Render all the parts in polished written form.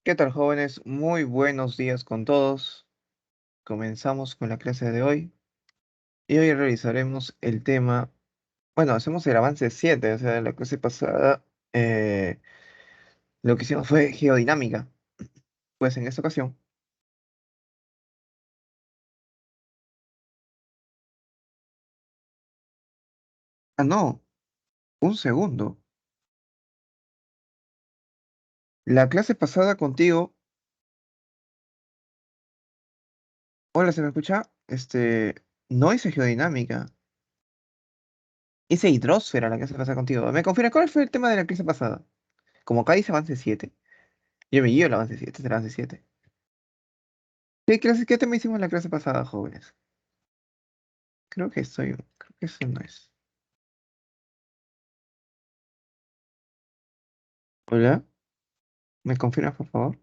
¿Qué tal, jóvenes? Muy buenos días con todos. Comenzamos con la clase de hoy y hoy revisaremos el tema, bueno, hacemos el avance 7, o sea, la clase pasada eh, lo que hicimos fue geodinámica. Pues en esta ocasión, no, un segundo. La clase pasada contigo, hola, ¿se me escucha? No hice geodinámica, hice hidrosfera la clase pasada contigo. ¿Me confirma cuál fue el tema de la clase pasada? Como acá dice avance 7, yo me guío el avance 7, es el avance 7. ¿Qué tema hicimos la clase pasada, jóvenes? Creo que eso no es. Hola, ¿me confirmas, por favor?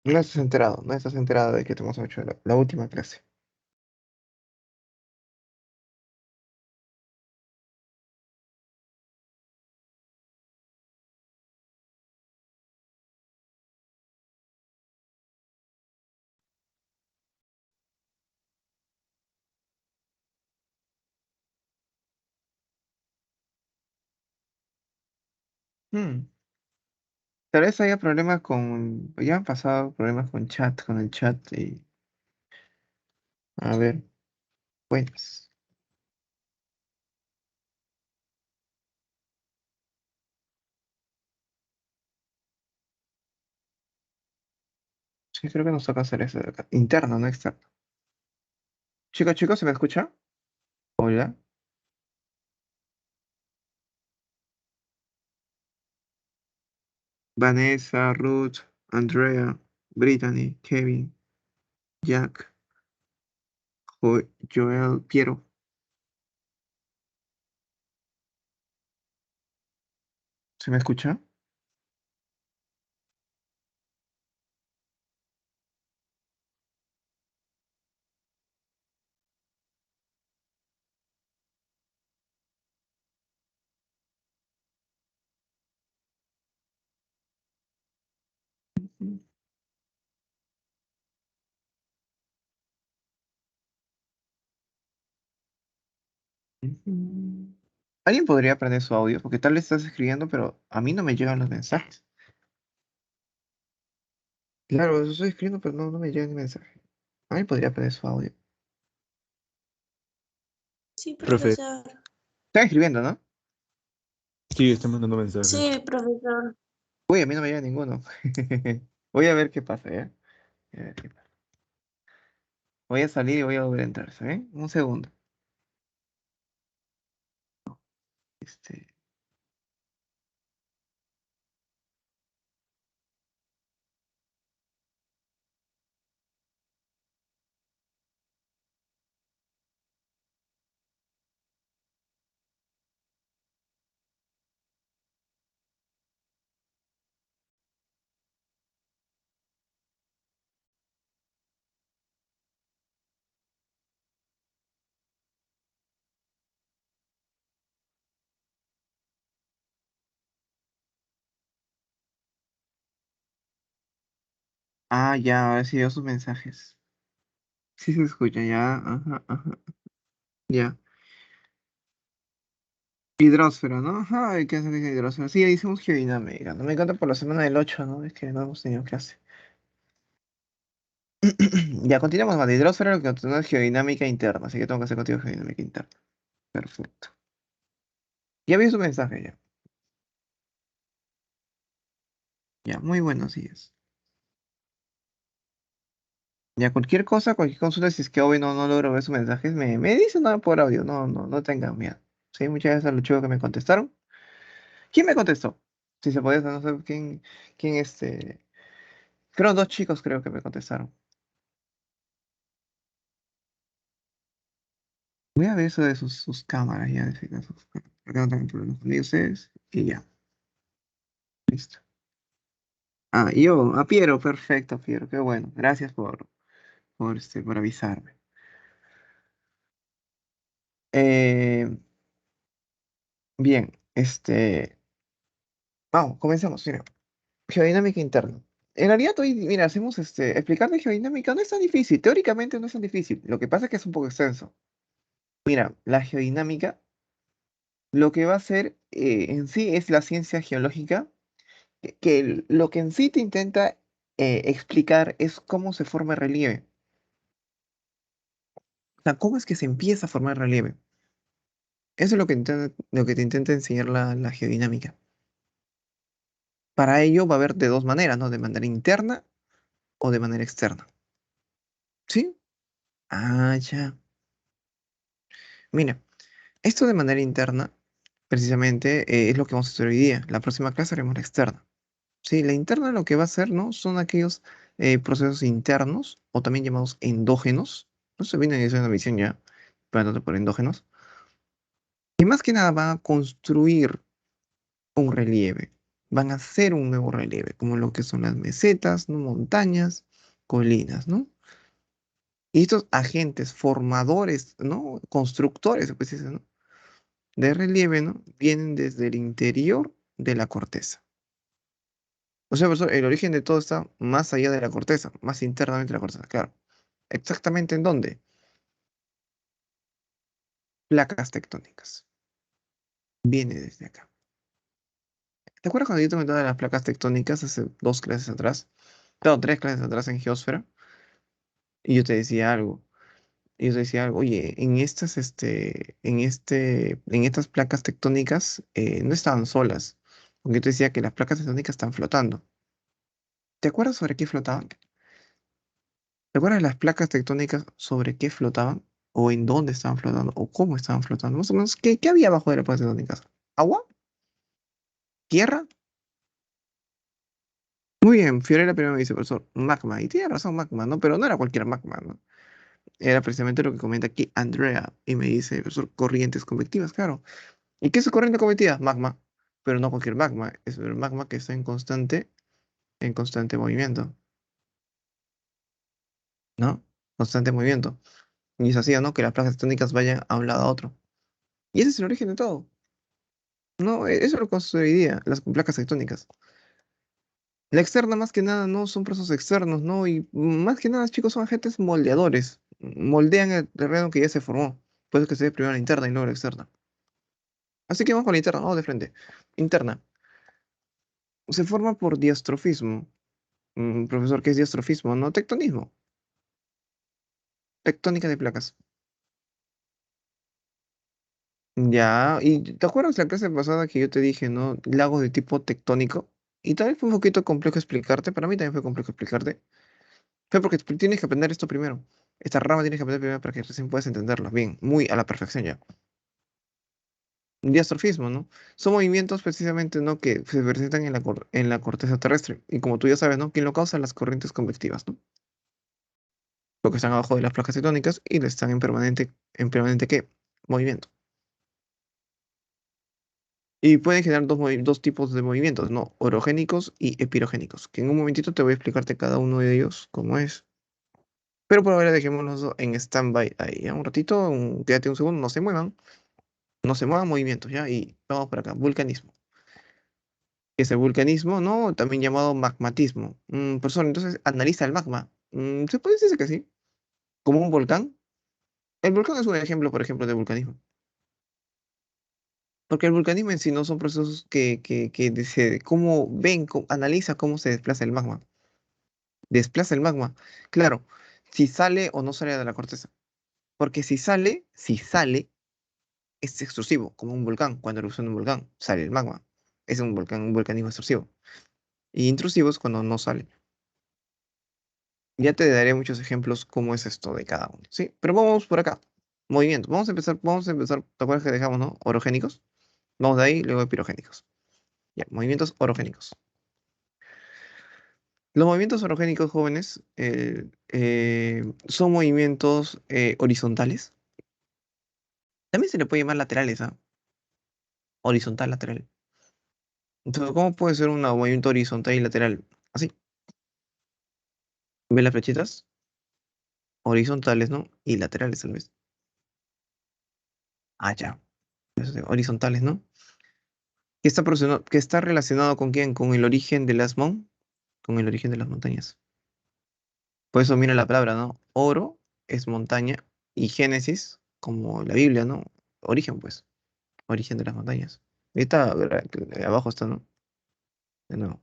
No estás enterado, no estás enterado de que te hemos hecho la última clase. Hmm, Tal vez haya problemas ya han pasado problemas con el chat y, a ver, pues, sí, creo que nos toca hacer eso de acá. Interno, no externo. Chicos, ¿se me escucha? Hola, Vanessa, Ruth, Andrea, Brittany, Kevin, Jack, Joel, Piero. ¿Se me escucha? Ujú. ¿Alguien podría aprender su audio? Porque tal vez estás escribiendo, pero a mí no me llegan los mensajes. Claro, eso estoy escribiendo, pero no me llega el mensaje. ¿Alguien podría aprender su audio? Sí, Profe, profesor. Están escribiendo, ¿no? sí, está mandando mensajes. Sí, profesor. Uy, a mí no me llega ninguno. Voy a ver qué pasa, ¿ya? A ver qué pasa. Voy a salir y voy a volver a entrar, ¿sabes? Un segundo. Este... Ah, ya, ahora sí veo sus mensajes. Sí se escucha, ya. Ajá, ajá. Ya. Hidrósfera, ¿no? Ajá, ¿y qué es hidrósfera? Sí, hicimos geodinámica. No me encanta por la semana del 8, ¿no? Es que no hemos tenido clase. Ya, continuamos más. Hidrósfera, lo que continúa es geodinámica interna. Así que tengo que hacer contigo geodinámica interna. Perfecto. Ya vi su mensaje, ya. Ya, muy buenos días. Ya, cualquier cosa, cualquier consulta, si es que hoy no logro ver sus mensajes, me dicen nada por audio. No tengan miedo. Sí, muchas gracias a los chicos que me contestaron. ¿Quién me contestó? Si se podía, no sé quién. Fueron dos chicos, creo que me contestaron. Voy a ver eso de sus cámaras ya, de fijar sus cámaras. Acá no tengo problemas con ustedes. Y ya, listo. Ah, yo, a Piero, perfecto, Piero, qué bueno. Gracias por avisarme. Eh, bien, vamos, comencemos. Mira, geodinámica interna. En realidad, hoy, mira, hacemos explicar de geodinámica no es tan difícil, teóricamente no es tan difícil. Lo que pasa es que es un poco extenso. Mira, la geodinámica lo que va a hacer en sí es la ciencia geológica, que lo que en sí te intenta explicar es cómo se forma el relieve. O sea, cómo es que se empieza a formar el relieve. Eso es lo que te intenta enseñar la geodinámica. Para ello va a haber de dos maneras, ¿no? De manera interna o de manera externa. ¿Sí? Ah, ya. Mira, esto de manera interna, precisamente, es lo que vamos a hacer hoy día. La próxima clase haremos la externa. Sí, la interna lo que va a hacer, ¿no? Son aquellos procesos internos, o también llamados endógenos. No se viene en una visión ya, pero por endógenos. Y más que nada van a construir un relieve. Van a hacer un nuevo relieve, como lo que son las mesetas, ¿no? Montañas, colinas, ¿no? Y estos agentes formadores, ¿no? Constructores, pues, ¿no? De relieve, ¿no? Vienen desde el interior de la corteza. O sea, profesor, el origen de todo está más allá de la corteza, más internamente de la corteza, claro. ¿Exactamente en dónde? Placas tectónicas. Viene desde acá. ¿Te acuerdas cuando yo te comentaba de las placas tectónicas hace 2 clases atrás? Claro, 3 clases atrás en geósfera. Y yo te decía algo. Y yo te decía algo, oye, en estas placas tectónicas no estaban solas. Porque yo te decía que las placas tectónicas están flotando. ¿Te acuerdas sobre qué flotaban? ¿Te acuerdas las placas tectónicas sobre qué flotaban? ¿O en dónde estaban flotando? ¿O cómo estaban flotando? Más o menos, ¿qué había abajo de las placas tectónicas? ¿Agua? ¿Tierra? Muy bien, Fiorella primero me dice, profesor, magma. Y tiene razón, magma, ¿no? Pero no era cualquier magma, ¿no? Era precisamente lo que comenta aquí Andrea. Y me dice, profesor, corrientes convectivas, claro. ¿Y qué es corriente convectiva? Magma. Pero no cualquier magma. Es el magma que está en constante movimiento, ¿no? Constante movimiento. Y es así, ¿no? Que las placas tectónicas vayan a un lado a otro. Y ese es el origen de todo. No, eso es lo que construiría las placas tectónicas. La externa, más que nada, no son procesos externos, ¿no? Y más que nada, chicos, son agentes moldeadores. Moldean el terreno que ya se formó. Puede que se dé primero la interna y luego la externa. Así que vamos con la interna, vamos de frente. Interna. Se forma por diastrofismo. Profesor, ¿qué es diastrofismo? No, tectonismo. Tectónica de placas. Ya, y ¿te acuerdas la clase pasada que yo te dije, ¿no? Lagos de tipo tectónico. Y tal vez fue un poquito complejo explicarte. Para mí también fue complejo explicarte. Fue porque tienes que aprender esto primero. Esta rama tienes que aprender primero para que recién puedas entenderla bien, muy a la perfección ya. Diastrofismo, ¿no? Son movimientos precisamente, ¿no? Que se presentan en la corteza terrestre. Y como tú ya sabes, ¿no? ¿Quién lo causa? Las corrientes convectivas, ¿no? Porque están abajo de las placas tectónicas y están en permanente, ¿qué? Movimiento. Y pueden generar dos tipos de movimientos, ¿no? Orogénicos y epirogénicos, que en un momentito te voy a explicarte cada uno de ellos cómo es. Pero por ahora dejémoslos en stand-by ahí, ¿ya? Un ratito, quédate un segundo, no se muevan movimientos, ¿ya? Y vamos por acá, vulcanismo. Ese vulcanismo, ¿no? También llamado magmatismo. Profesor, entonces analiza el magma. ¿Se puede decir que sí? ¿Como un volcán? El volcán es un ejemplo, por ejemplo, de vulcanismo. Porque el vulcanismo en sí no son procesos que cómo ven, analiza cómo se desplaza el magma. Desplaza el magma. Claro, si sale o no sale de la corteza. Porque si sale, es extrusivo, como un volcán. Cuando erupciona un volcán, sale el magma. Es un volcán, un volcanismo extrusivo. Y intrusivo es cuando no sale. Ya te daré muchos ejemplos cómo es esto de cada uno, ¿sí? Pero vamos por acá. Movimiento. Vamos a empezar. ¿Te acuerdas que dejamos, no? Orogénicos. Vamos de ahí, luego pirogénicos. Ya, movimientos orogénicos. Los movimientos orogénicos jóvenes son movimientos horizontales. También se le puede llamar laterales, ¿ah? horizontal, lateral. Entonces, ¿cómo puede ser un movimiento horizontal y lateral? Así. ¿Ves las flechitas? Horizontales, ¿no? Y laterales, tal vez. Ah, ya. Horizontales, ¿no? ¿Qué está relacionado con quién? Con el origen de con el origen de las montañas. Por eso mira la palabra, ¿no? Oro es montaña y Génesis, como la Biblia, ¿no? Origen, pues. Origen de las montañas. Ahí está, abajo está, ¿no? De nuevo.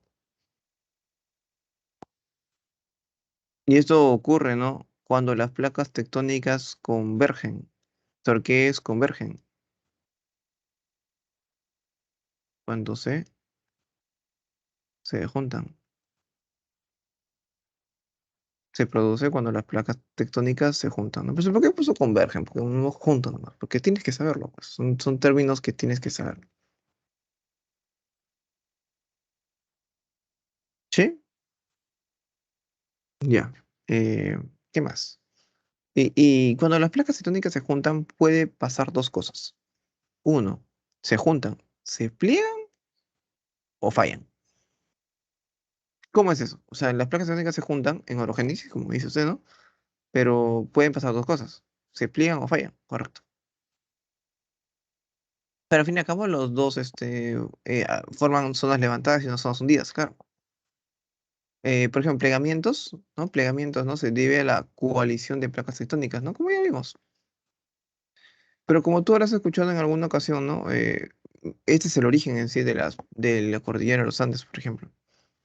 Y esto ocurre, ¿no? Cuando las placas tectónicas convergen. ¿Por qué es convergen? Cuando se juntan. Se produce cuando las placas tectónicas se juntan, ¿no? Pues, ¿por qué puso convergen? Porque no juntan nomás. Porque tienes que saberlo, pues. Son términos que tienes que saber. ¿Sí? Ya. Eh, ¿Qué más? Y cuando las placas tectónicas se juntan, puede pasar dos cosas. Uno, se juntan, se pliegan o fallan. ¿Cómo es eso? O sea, las placas tectónicas se juntan en orogénesis, como dice usted, ¿no? Pero pueden pasar dos cosas. Se pliegan o fallan, correcto. Pero al fin y al cabo, los dos forman zonas levantadas y no zonas hundidas, claro. Por ejemplo, plegamientos, ¿no? Plegamientos, ¿no? Se debe a la coalición de placas tectónicas, ¿no? Como ya vimos. Pero como tú habrás escuchado en alguna ocasión, ¿no? Este es el origen en sí de la cordillera de los Andes, por ejemplo.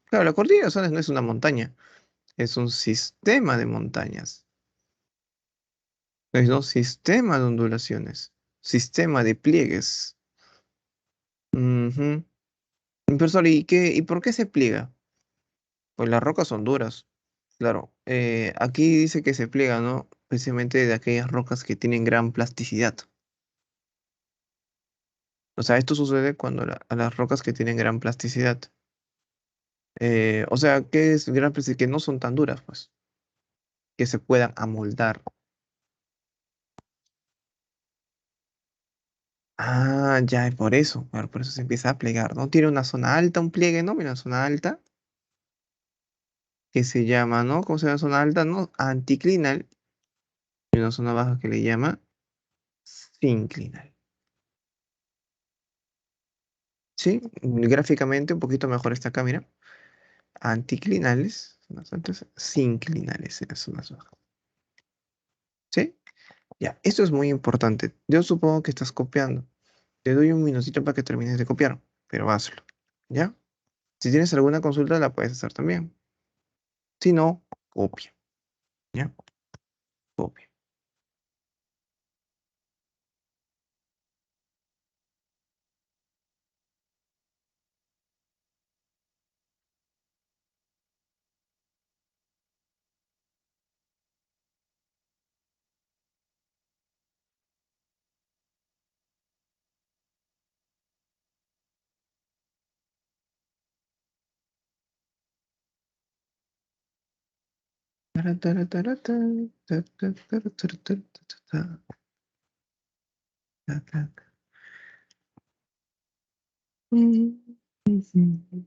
Claro, la cordillera de los Andes no es una montaña, es un sistema de montañas. Es un sistema de ondulaciones, sistema de pliegues. Ujú. Profesor, ¿y por qué se pliega? Pues las rocas son duras. Claro, aquí dice que se pliega, ¿no? Precisamente de aquellas rocas que tienen gran plasticidad. O sea, esto sucede cuando a las rocas que tienen gran plasticidad. O sea, ¿qué es gran plasticidad? Que no son tan duras, pues, que se puedan amoldar. Ah, ya, es por eso. Claro, por eso se empieza a plegar, ¿no? Tiene una zona alta, un pliegue, ¿no? Mira, una zona alta, que se llama, ¿no? ¿Cómo se llama zona alta? ¿No? Anticlinal. Y una zona baja que le llama sinclinal. Sí, gráficamente un poquito mejor está acá, mira. Anticlinales, zonas altas, sinclinales en las zonas bajas. ¿Sí? Ya, esto es muy importante. Yo supongo que estás copiando. Te doy un minutito para que termines de copiar, pero hazlo. ¿Ya? Si tienes alguna consulta, la puedes hacer también. Si no, copia. ¿Ya? Copia. Tara, tara, tara, ta, ta, ta, tara, tara, tara, ta, ta, ta, ta, ta. Mm, mm, mm.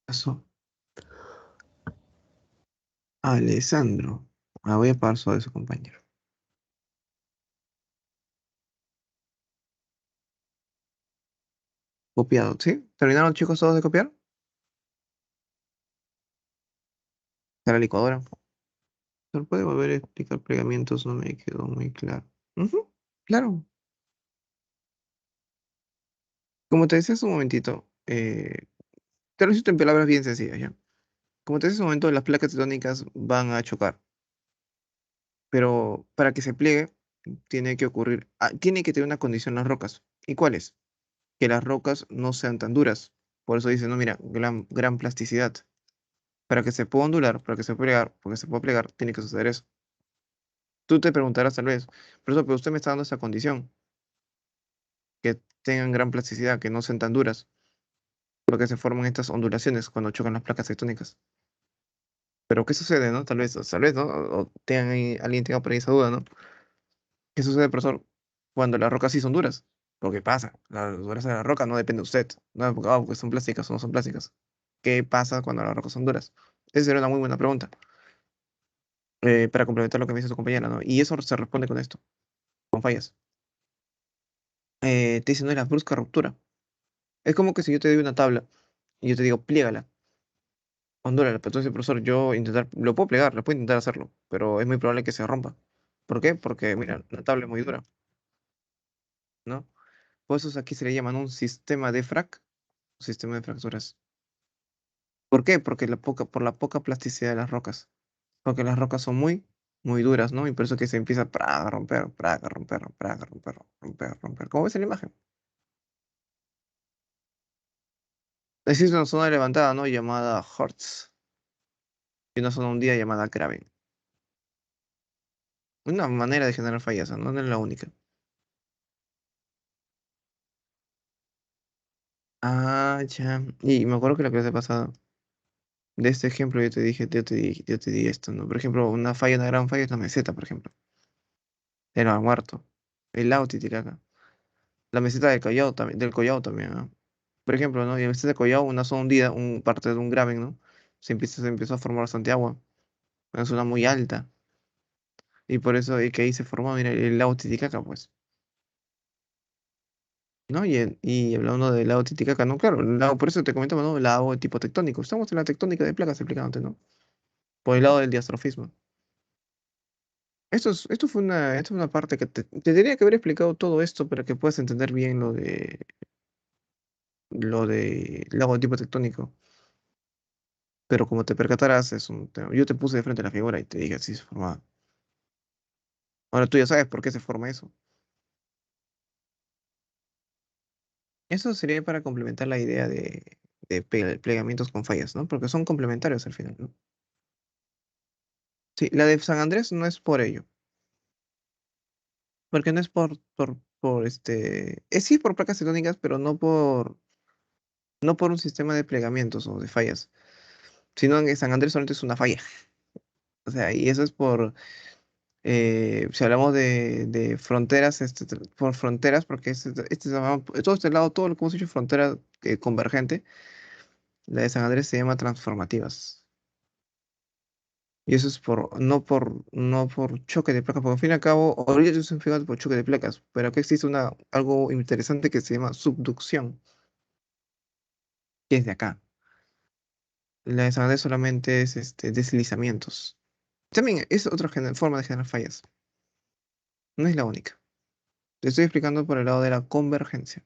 Pasó. Alessandro. Ah, voy a paso de su compañero. Copiado, ¿sí? ¿Terminaron chicos todos de copiar? Para la licuadora. ¿Se puede volver a explicar plegamientos? No me quedó muy claro. Ujú, claro. Como te decía hace un momentito, te lo he en palabras bien sencillas, ¿ya? Como te decía hace un momento, las placas tectónicas van a chocar, pero para que se pliegue, tiene que tener una condición las rocas. ¿Y cuál es? Que las rocas no sean tan duras. Por eso dice, no, mira, gran plasticidad. Para que se pueda ondular, para que se pueda plegar, porque se pueda plegar, tiene que suceder eso. Tú te preguntarás tal vez, pero usted me está dando esa condición, que tengan gran plasticidad, que no sean tan duras. porque se forman estas ondulaciones cuando chocan las placas tectónicas. Pero ¿qué sucede, no? Tal vez, ¿no? O alguien tenga por ahí esa duda, ¿no? ¿Qué sucede, profesor, cuando las rocas sí son duras? Lo que pasa, la dureza de la roca no depende de usted. No es porque, porque son plásticas o no son plásticas. ¿Qué pasa cuando las rocas son duras? Esa era una muy buena pregunta, para complementar lo que me dice su compañera, ¿no? Y eso se responde con esto, con fallas. Te dicen, no, la brusca ruptura. Es como que si yo te doy una tabla y yo te digo, pliégala, ondúlala. Pero entonces, profesor, lo puedo plegar, lo puedo intentar hacerlo, pero es muy probable que se rompa. ¿Por qué? Porque, mira, la tabla es muy dura, ¿no? Por eso aquí se le llaman un sistema de un sistema de fracturas. ¿Por qué? Por la poca plasticidad de las rocas. Porque las rocas son muy duras, ¿no? Y por eso que se empieza a romper, a romper, a romper, romper, romper. ¿Cómo ves en la imagen? Existe una zona levantada, ¿no? Llamada Hertz. Y una zona hundida llamada Graben. Una manera de generar fallas, ¿no? No es la única. Ah, ya. Y me acuerdo que la clase pasada, de este ejemplo, yo te di esto, ¿no? Por ejemplo, una gran falla es la meseta, por ejemplo. El Mar Muerto. El lago Titicaca. La meseta del Collao también, ¿no? Por ejemplo, ¿no? Y la meseta del Collao, una zona hundida, parte de un graben, ¿no? Se empezó a formar bastante agua. Una zona muy alta. Y por eso, y que ahí se formó, mira, el lago Titicaca, pues. ¿No? Y hablando del lago Titicaca, no, claro, por eso te comentaba, ¿no? El lago de tipo tectónico. Estamos en la tectónica de placas explicándote, ¿no? Por el lado del diastrofismo. Esto fue una parte que te tenía que haber explicado todo esto para que puedas entender bien lo de lago de tipo tectónico. Pero como te percatarás, es un tema. Yo te puse de frente a la figura y te dije así se formaba. Ahora tú ya sabes por qué se forma eso. Eso sería para complementar la idea de plegamientos con fallas, ¿no? Porque son complementarios al final, ¿no? Sí, la de San Andrés no es por ello. Porque no es sí es por placas tectónicas, pero no por un sistema de plegamientos o de fallas. Sino en San Andrés solamente es una falla. O sea, y eso es si hablamos de fronteras, por fronteras, porque todo este lado, todo lo que hemos dicho, frontera convergente, la de San Andrés se llama transformativas. Y eso es no por choque de placas, porque al fin y al cabo, ahorita yo estoy fijando por choque de placas, pero aquí existe algo interesante que se llama subducción, que es de acá. La de San Andrés solamente es deslizamientos. También es otra forma de generar fallas. No es la única. Te estoy explicando por el lado de la convergencia.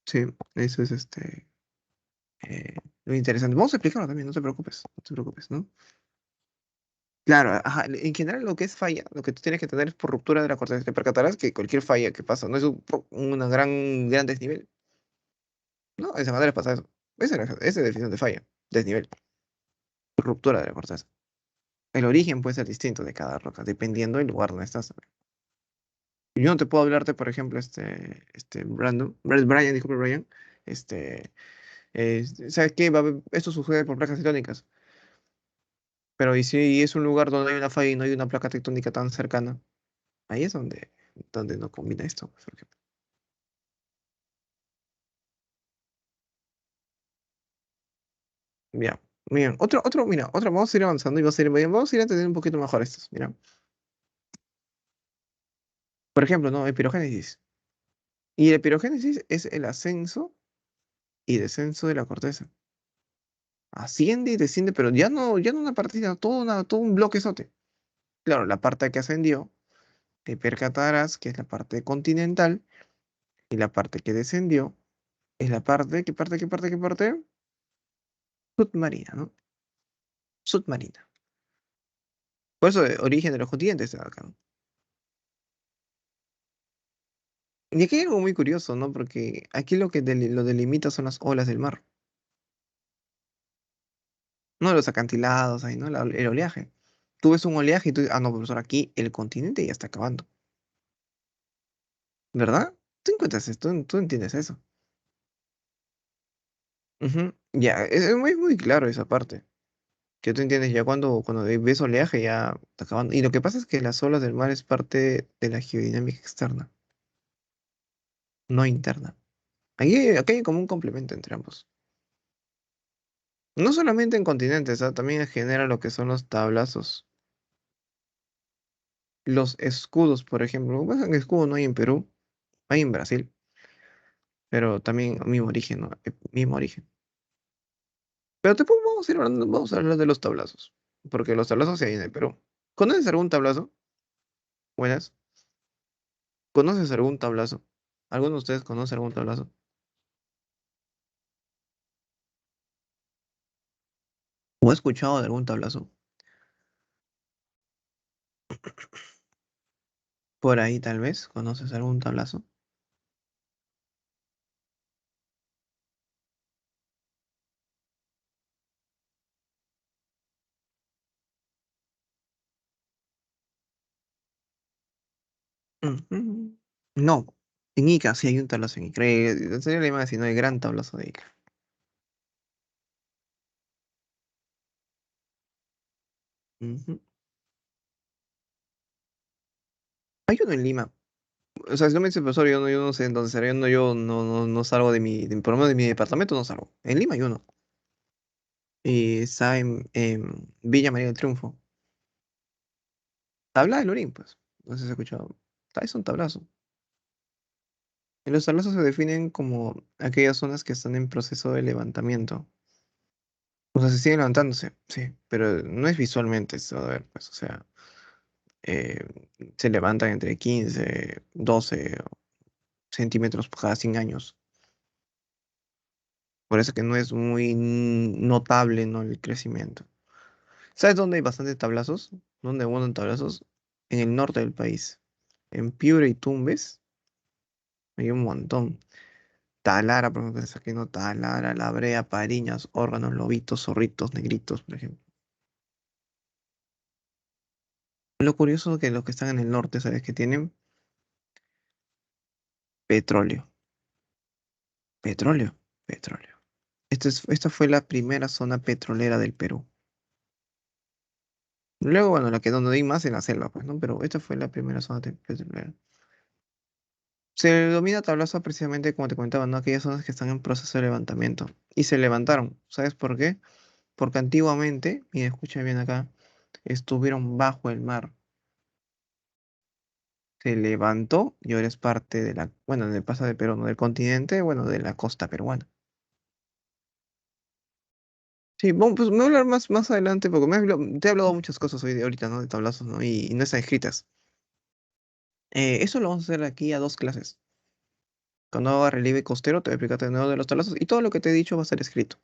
Sí, eso es eh, lo interesante. Vamos a explicarlo también, no te preocupes, no te preocupes, ¿no? Claro, ajá, en general lo que es falla, lo que tú tienes que tener es por ruptura de la corteza. Te percatarás que cualquier falla que pasa no es una gran desnivel. No, de esa manera pasa eso. Esa es la definición de falla, desnivel, ruptura de la corteza. El origen puede ser distinto de cada roca, dependiendo del lugar donde estás. Yo no te puedo hablarte, por ejemplo, Brian, disculpe, Brian, este, ¿sabes qué? Esto sucede por placas tectónicas. Pero y si es un lugar donde hay una falla y no hay una placa tectónica tan cercana, ahí es donde no combina esto, por ejemplo. Mira, mira, vamos a ir avanzando y vamos a ir a entender un poquito mejor estos. Mira, por ejemplo, ¿no? Epirogénesis. Y la epirogénesis es el ascenso y descenso de la corteza. Asciende y desciende, pero ya no una partida, todo un bloquezote. Claro, la parte que ascendió, te percatarás que es la parte continental y la parte que descendió es la parte, ¿qué parte? Submarina, ¿no? Submarina. Por eso, origen de los continentes está acá, ¿no? Y aquí hay algo muy curioso, ¿no? Porque aquí lo delimita son las olas del mar, no los acantilados ahí, ¿no? El oleaje. Tú ves un oleaje y tú dices, ah, no, profesor, aquí el continente ya está acabando, ¿verdad? Tú encuentras esto, tú entiendes eso. Ujú. Ya, es muy claro esa parte. Que tú entiendes ya cuando ves oleaje ya está acabando. Y lo que pasa es que las olas del mar es parte de la geodinámica externa, no interna. Aquí hay como un complemento entre ambos. No solamente en continentes, ¿ah? También genera lo que son los tablazos. Los escudos, por ejemplo. Pues en escudo no hay en Perú, hay en Brasil, pero también mismo origen, ¿no? Mismo origen. Pero vamos a hablar de los tablazos, porque los tablazos se hay en el Perú. ¿Conoces algún tablazo? Buenas. ¿Conoces algún tablazo? ¿Alguno de ustedes conoce algún tablazo? ¿O ha escuchado de algún tablazo? Por ahí tal vez, ¿conoces algún tablazo? Ujú. No, en Ica sí hay un tablazo en Ica. En serio le iba a decir, no hay gran tablazo de Ica. Ujú. Hay uno en Lima. O sea, si no me dice el profesor, yo no sé en dónde será. Yo no salgo por lo menos de mi departamento no salgo. En Lima hay uno. Y está en Villa María del Triunfo. Tabla de Lorín, pues. No sé si has escuchado. Es un tablazo. Y los tablazos se definen como aquellas zonas que están en proceso de levantamiento. O sea, se siguen levantándose, sí, pero no es visualmente esto, a ver, pues, o sea, eh, se levantan entre 15, 12 centímetros por cada 100 años. Por eso que no es muy notable, ¿no? El crecimiento. ¿Sabes dónde hay bastantes tablazos? ¿Dónde abundan tablazos? En el norte del país. En Piura y Tumbes hay un montón. Talara, por ejemplo, que aquí no Talara, La Brea, Pariñas, Órganos, Lobitos, Zorritos, Negritos, por ejemplo. Lo curioso es que los que están en el norte, ¿sabes qué tienen? Petróleo. Petróleo. Petróleo. Esta fue la primera zona petrolera del Perú. Luego, bueno, la que donde hay más en la selva, pues, ¿no? Pero esta fue la primera zona petrolera. Se denomina tablazo precisamente, como te comentaba, ¿no? Aquellas zonas que están en proceso de levantamiento. Y se levantaron. ¿Sabes por qué? Porque antiguamente, y escucha bien acá, estuvieron bajo el mar. Se levantó y ahora es parte de bueno, de pasa de Perú, no del continente, bueno, de la costa peruana. Sí, bueno, pues me voy a hablar más adelante porque te he hablado muchas cosas hoy ahorita, ¿no? De tablazos, ¿no? Y no están escritas. Eso lo vamos a hacer aquí a dos clases. Cuando haga relieve costero, te voy a explicarte de nuevo de los tablazos y todo lo que te he dicho va a ser escrito.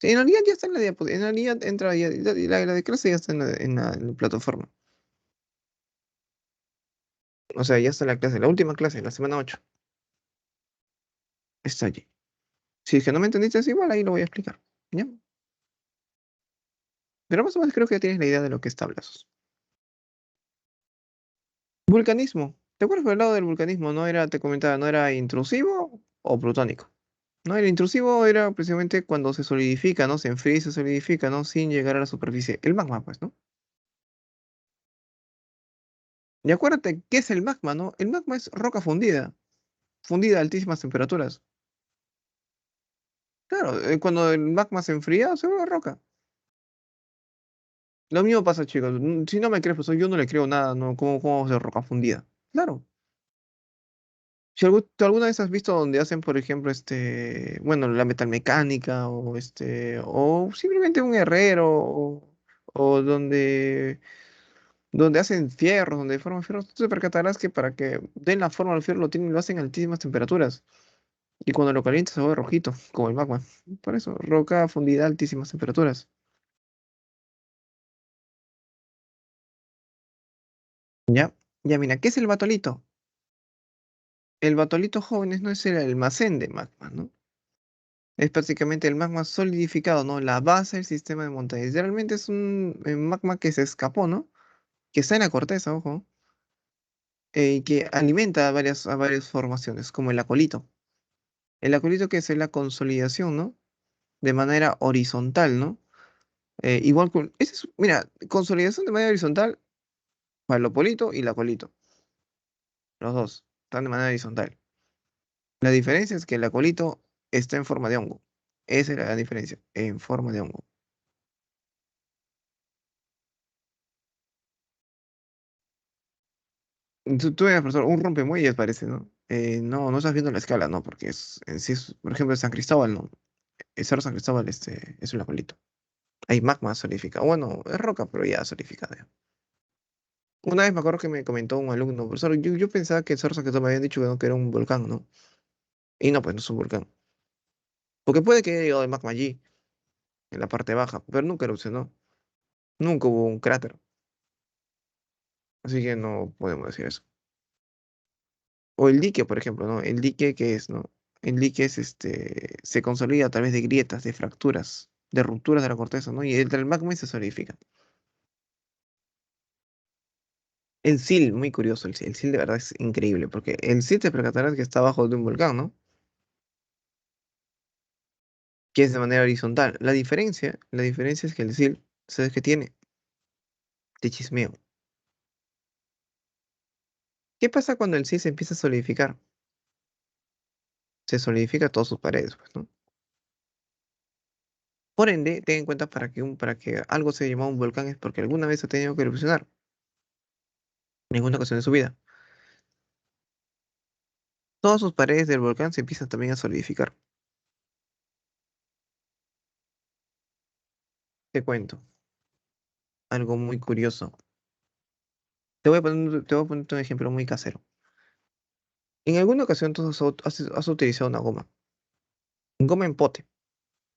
Sí, en realidad ya está en la diapositiva, en realidad entra ya, la de clase ya está en la plataforma. O sea, ya está la clase, la última clase, la semana 8. Está allí. Si es que no me entendiste, es igual, ahí lo voy a explicar. ¿Ya? Pero más o menos creo que ya tienes la idea de lo que es tablazos. Vulcanismo. ¿Te acuerdas del lado del vulcanismo? No era, te comentaba, no era intrusivo o plutónico. No, el intrusivo era precisamente cuando se solidifica, ¿no? Se enfría y se solidifica, ¿no? Sin llegar a la superficie. El magma, pues, ¿no? Y acuérdate, ¿qué es el magma, no? El magma es roca fundida, fundida a altísimas temperaturas. Claro, cuando el magma se enfría, se vuelve roca. Lo mismo pasa, chicos. Si no me crees, pues yo no le creo nada, ¿no? ¿Cómo va a ser roca fundida? Claro. Si tú alguna vez has visto donde hacen, por ejemplo, bueno, la metalmecánica o simplemente un herrero o donde hacen fierros, donde forman fierros, tú te percatarás que para que den la forma al fierro lo hacen a altísimas temperaturas y cuando lo calientas se vuelve rojito, como el magma. Por eso, roca fundida a altísimas temperaturas. Ya, ya mira, ¿qué es el batolito? El batolito, jóvenes, no es el almacén de magma, ¿no? Es prácticamente el magma solidificado, ¿no? La base del sistema de montañas. Realmente es un magma que se escapó, ¿no? Que está en la corteza, ojo. que alimenta a varias formaciones, como el acolito. El acolito que es la consolidación, ¿no? De manera horizontal, ¿no? Igual con, mira, consolidación de manera horizontal para el apolito y el acolito. Los dos están de manera horizontal. La diferencia es que el acolito está en forma de hongo. Esa es la diferencia, en forma de hongo. Tú eres, profesor, un rompemuelles parece, ¿no? No, no estás viendo la escala, ¿no? Porque en sí es, por ejemplo, San Cristóbal, ¿no? El Cerro San Cristóbal es un acolito. Hay magma solidificado. Bueno, es roca, pero ya solidificada. Ya. Una vez me acuerdo que me comentó un alumno, profesor, yo pensaba que el Cerro San Cristóbal me habían dicho que, no, que era un volcán, ¿no? Y no, pues no es un volcán. Porque puede que haya llegado el magma allí, en la parte baja, pero nunca erupcionó. Nunca hubo un cráter. Así que no podemos decir eso. O el dique, por ejemplo, ¿no? El dique, ¿qué es, no? El dique es se consolida a través de grietas, de fracturas, de rupturas de la corteza, ¿no? Y el magma se solidifica. El SIL, muy curioso, el SIL de verdad es increíble, porque el SIL te percatarás que está abajo de un volcán, ¿no? Que es de manera horizontal. La diferencia es que el SIL, ¿sabes qué tiene? Te chismeo. ¿Qué pasa cuando el SIL se empieza a solidificar? Se solidifica todas sus paredes, pues, ¿no? Por ende, ten en cuenta para que algo se llama un volcán es porque alguna vez ha tenido que erupcionar, en alguna ocasión de su vida. Todas sus paredes del volcán se empiezan también a solidificar. Te cuento, algo muy curioso. Te voy a poner un ejemplo muy casero. En alguna ocasión tú has utilizado una goma, goma en pote.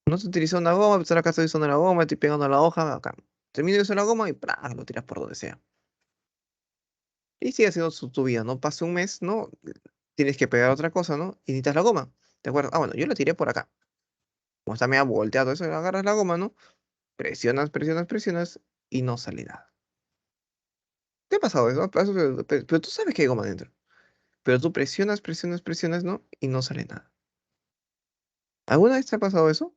No se utiliza una goma, pues acá estoy usando la goma, estoy pegando la hoja, acá. Termino de usar la goma y ¡prá! Lo tiras por donde sea. Y sigue haciendo tu vida, ¿no? Pasa un mes, ¿no? Tienes que pegar otra cosa, ¿no? Y necesitas la goma. ¿De acuerdo? Ah, bueno, yo la tiré por acá. Como está medio volteado, eso, agarras la goma, ¿no? Presionas, presionas, presionas y no sale nada. ¿Te ha pasado eso? Pero tú sabes que hay goma dentro. Pero tú presionas, presionas, presionas, ¿no? Y no sale nada. ¿Alguna vez te ha pasado eso?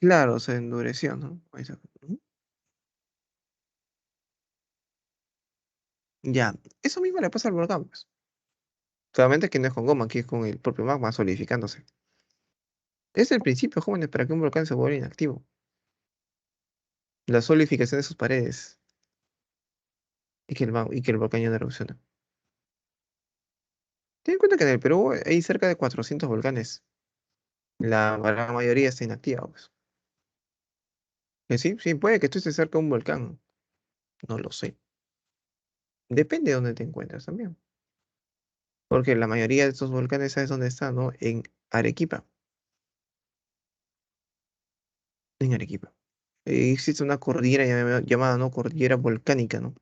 Claro, se endureció, ¿no? Ujú. Ya, eso mismo le pasa al volcán, pues. Solamente que no es con goma, aquí es con el propio magma solidificándose. Es el principio, jóvenes, para que un volcán se vuelva inactivo. La solidificación de sus paredes y que el volcán ya no erupciona. Ten en cuenta que en el Perú hay cerca de 400 volcanes. La mayoría está inactiva, pues. Que sí, sí, puede que tú estés cerca de un volcán. No lo sé. Depende de dónde te encuentres también. Porque la mayoría de estos volcanes, ¿sabes dónde están, no? En Arequipa. En Arequipa. Existe una cordillera llamada, ¿no? Cordillera volcánica, ¿no?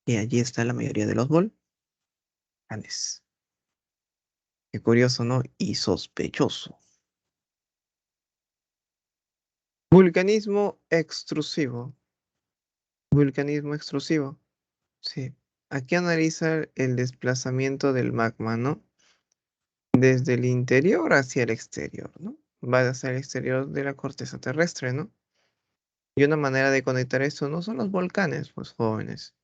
Y allí está la mayoría de los volcanes. Qué curioso, ¿no? Y sospechoso. Vulcanismo extrusivo. Vulcanismo extrusivo. Sí. Aquí analiza el desplazamiento del magma, ¿no? Desde el interior hacia el exterior, ¿no? Va hacia el exterior de la corteza terrestre, ¿no? Y una manera de conectar esto no son los volcanes, pues jóvenes.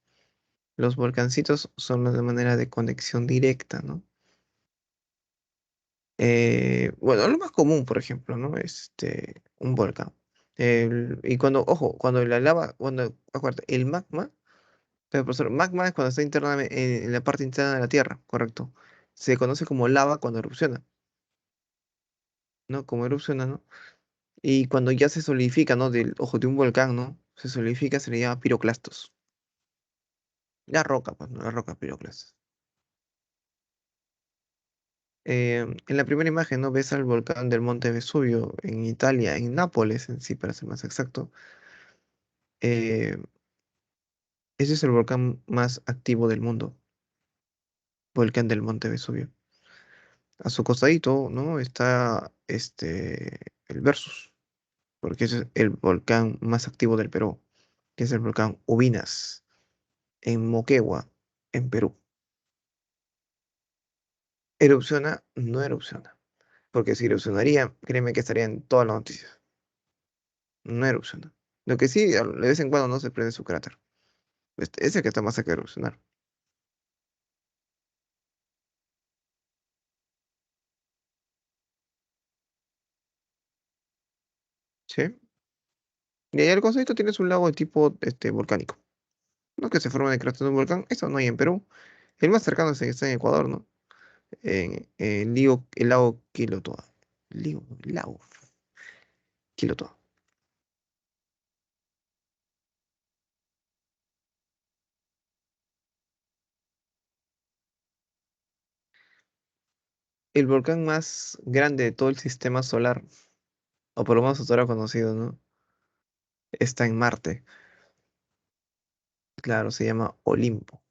Los volcancitos son una manera de conexión directa, ¿no? Bueno, lo más común, por ejemplo, ¿no? Un volcán. Y cuando, ojo, cuando la lava, acuérdate, el magma, pero profesor, magma es cuando está internamente en la parte interna de la Tierra, correcto. Se conoce como lava cuando erupciona, ¿no? Como erupciona, ¿no? Y cuando ya se solidifica, ¿no? Del ojo de un volcán, ¿no? Se solidifica, se le llama piroclastos. La roca, pues, ¿no? La roca piroclastos. En la primera imagen, ¿no? Ves al volcán del Monte Vesubio en Italia, en Nápoles en sí, para ser más exacto. Eh, Ese es el volcán más activo del mundo, volcán del Monte Vesubio. A su costadito, ¿no? Está el Versus, porque ese es el volcán más activo del Perú, que es el volcán Ubinas, en Moquegua, en Perú. ¿Erupciona? No erupciona, porque si erupcionaría, créeme que estaría en todas las noticias. No erupciona. Lo que sí, de vez en cuando no se prende su cráter. Es el que está más cerca de erupcionar. ¿Sí? Y ahí el concepto tienes un lago de tipo volcánico. No que se forma en el cráter de un volcán, eso no hay en Perú. El más cercano está en Ecuador, ¿no? En el lago Quilotoa. Lago Quilotoa. El volcán más grande de todo el sistema solar, o por lo menos hasta ahora conocido, ¿no? Está en Marte. Claro, se llama Olimpo.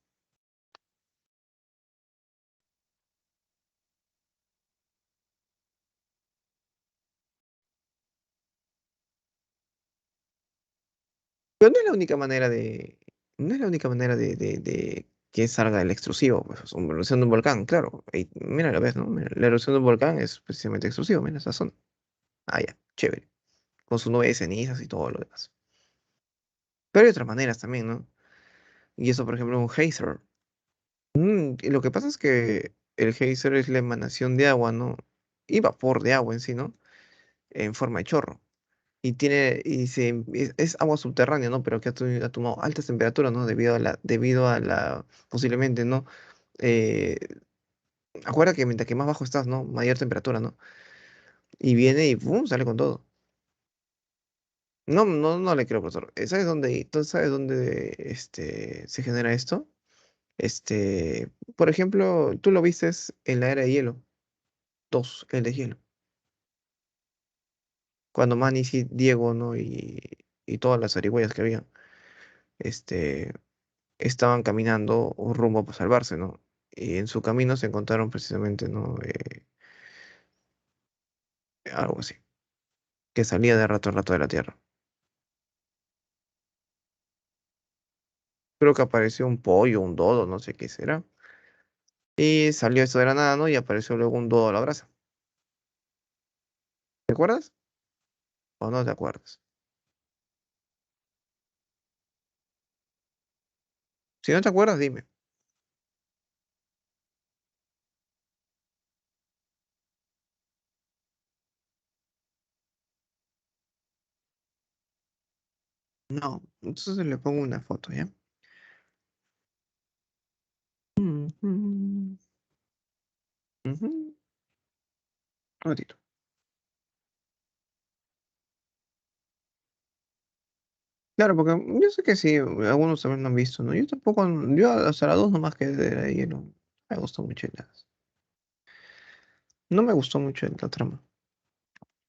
Pero no es la única manera de. No es la única manera de que salga el extrusivo, pues, es una erupción de un volcán, claro. Y mira, lo ves, ¿no? Mira, la erupción de un volcán es precisamente extrusivo, mira esa zona. Ah, ya, chévere. Con su nube de cenizas y todo lo demás. Pero hay otras maneras también, ¿no? Y eso, por ejemplo, un geyser. Y lo que pasa es que el geyser es la emanación de agua, ¿no? Y vapor de agua en sí, ¿no? En forma de chorro. Es agua subterránea, ¿no? Pero que ha tomado altas temperaturas, ¿no? Debido a la, posiblemente, ¿no? Eh, acuérdate que mientras que más bajo estás, ¿no? Mayor temperatura, ¿no? Y viene y ¡pum! Sale con todo. No, no, no le creo, profesor. ¿Tú sabes dónde se genera esto? Por ejemplo, tú lo vistes en la era de hielo, dos, el de hielo. Cuando Manis y Diego, ¿no? Y todas las zarigüeyas que había, este, estaban caminando un rumbo para salvarse, ¿no? Y en su camino se encontraron precisamente, ¿no? Algo así, que salía de rato a rato de la Tierra. Creo que apareció un pollo, un dodo, no sé qué será. Y salió eso de la nada, ¿no? Y apareció luego un dodo a la brasa. ¿Te acuerdas? ¿O no te acuerdas? Si no te acuerdas, dime. No, entonces le pongo una foto, ¿ya? Ujú, ujú. Un ratito. Claro, porque yo sé que sí, algunos también lo han visto, ¿no? Yo tampoco, yo hasta las dos nomás que de ahí no me gustó mucho no me gustó mucho la trama.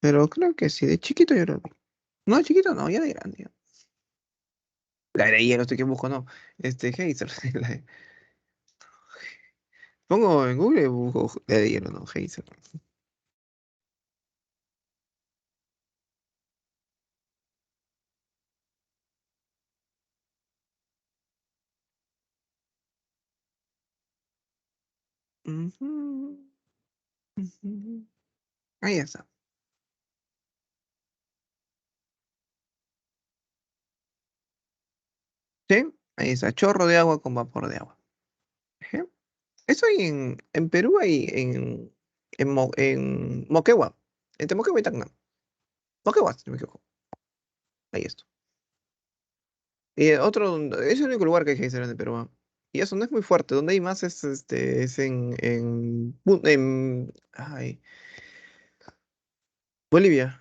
Pero creo que sí, de chiquito yo lo vi. No, de chiquito no, ya de grande. Ya. La de hielo, estoy que busco, no. Geyser. Pongo en Google y busco la de hielo, no, Geyser. Ujú, ujú. Ahí está. ¿Sí? Ahí está, chorro de agua con vapor de agua. Ujú. Eso hay en Perú, hay en Moquegua. Entre Moquegua y Tacna. Moquegua, si no me equivoco. Ahí está. Y es el único lugar que hay geyser en el Perú. ¿Ah? Y eso no es muy fuerte. Donde hay más es en Bolivia.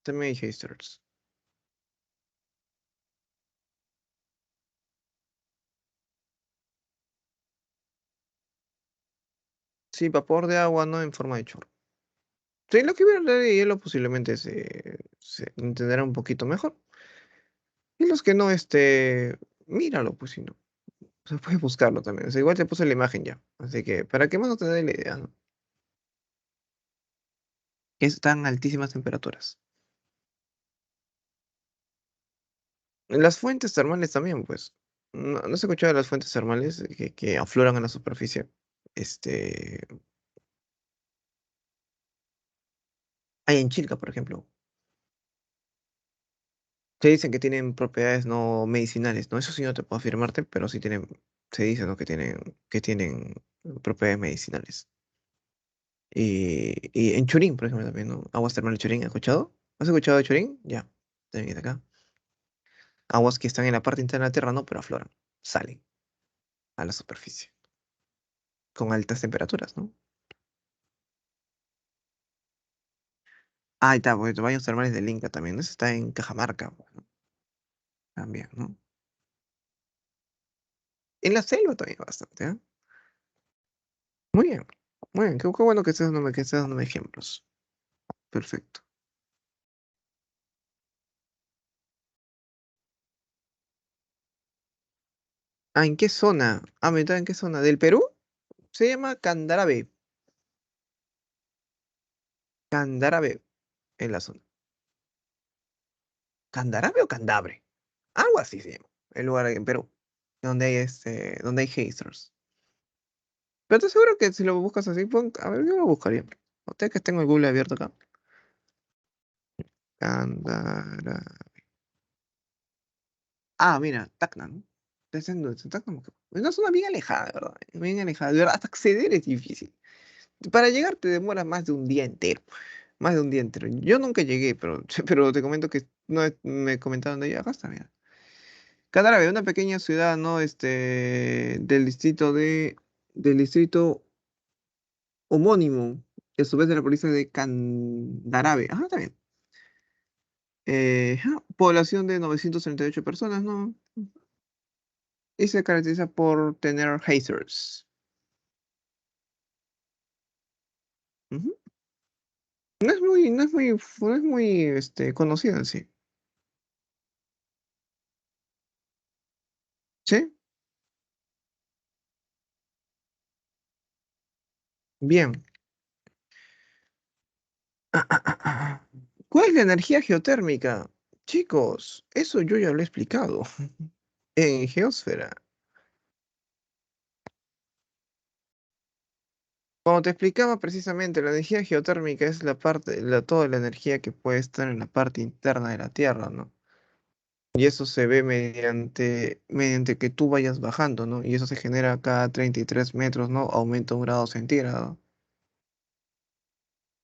También hay geysers. Sí, vapor de agua, no en forma de chorro. Sí, lo que viene de hielo posiblemente se entenderá un poquito mejor. Y los que no, míralo, pues si no. O sea, puedes buscarlo también. O sea, igual te puse la imagen ya. Así que, ¿para qué más no te dé la idea, no? que están a altísimas temperaturas. Las fuentes termales también, pues. ¿No has escuchado de las fuentes termales que afloran a la superficie? Este, hay en Chilca, por ejemplo. Se dicen que tienen propiedades no medicinales, ¿no? Eso sí no te puedo afirmarte, pero sí tienen, se dice, ¿no? Que tienen propiedades medicinales. Y en Churín, por ejemplo, también, ¿no? Aguas termales de Churín, ¿has escuchado? ¿Has escuchado de Churín? Ya, también es de acá. Aguas que están en la parte interna de la Tierra, no, pero afloran, salen a la superficie, con altas temperaturas, ¿no? Ah, ahí está, pues, baños termales del Inca también, ¿no? Eso está en Cajamarca, pues, ¿no? También, ¿no? En la selva también bastante, ¿eh? Muy bien, muy bien, qué bueno que estés dándome ejemplos. Perfecto. Ah, ¿en qué zona? Ah, ¿me en qué zona? ¿Del Perú? Se llama Candarabe. Candarabe en la zona. ¿Candarabe o Candabre? Algo así se llama. El lugar en Perú. Donde hay geysers. Pero te seguro que si lo buscas así, a ver, yo lo buscaría. Usted que tengo el Google abierto acá. Candara. Ah, mira, Tacna, ¿no? Tacna, es una zona bien alejada, de verdad. Bien alejada. De verdad, hasta acceder es difícil. Para llegar te demora más de un día entero. Más de un día entero. Yo nunca llegué, pero, pero te comento que no me comentaron de allá. Acá está, mira. Cadarabe, una pequeña ciudad, ¿no? Del distrito homónimo, que a su vez de la provincia de Candarabe. Ajá, también. Población de 938 personas, ¿no? Y se caracteriza por tener geysers. Ujú. No es muy conocida en sí. ¿Sí? Bien. ¿Cuál es la energía geotérmica? Chicos, eso yo ya lo he explicado en Geósfera. Cuando te explicaba precisamente, la energía geotérmica es toda la energía que puede estar en la parte interna de la Tierra, ¿no? Y eso se ve mediante que tú vayas bajando, ¿no? Y eso se genera cada 33 metros, ¿no? Aumenta 1 grado centígrado.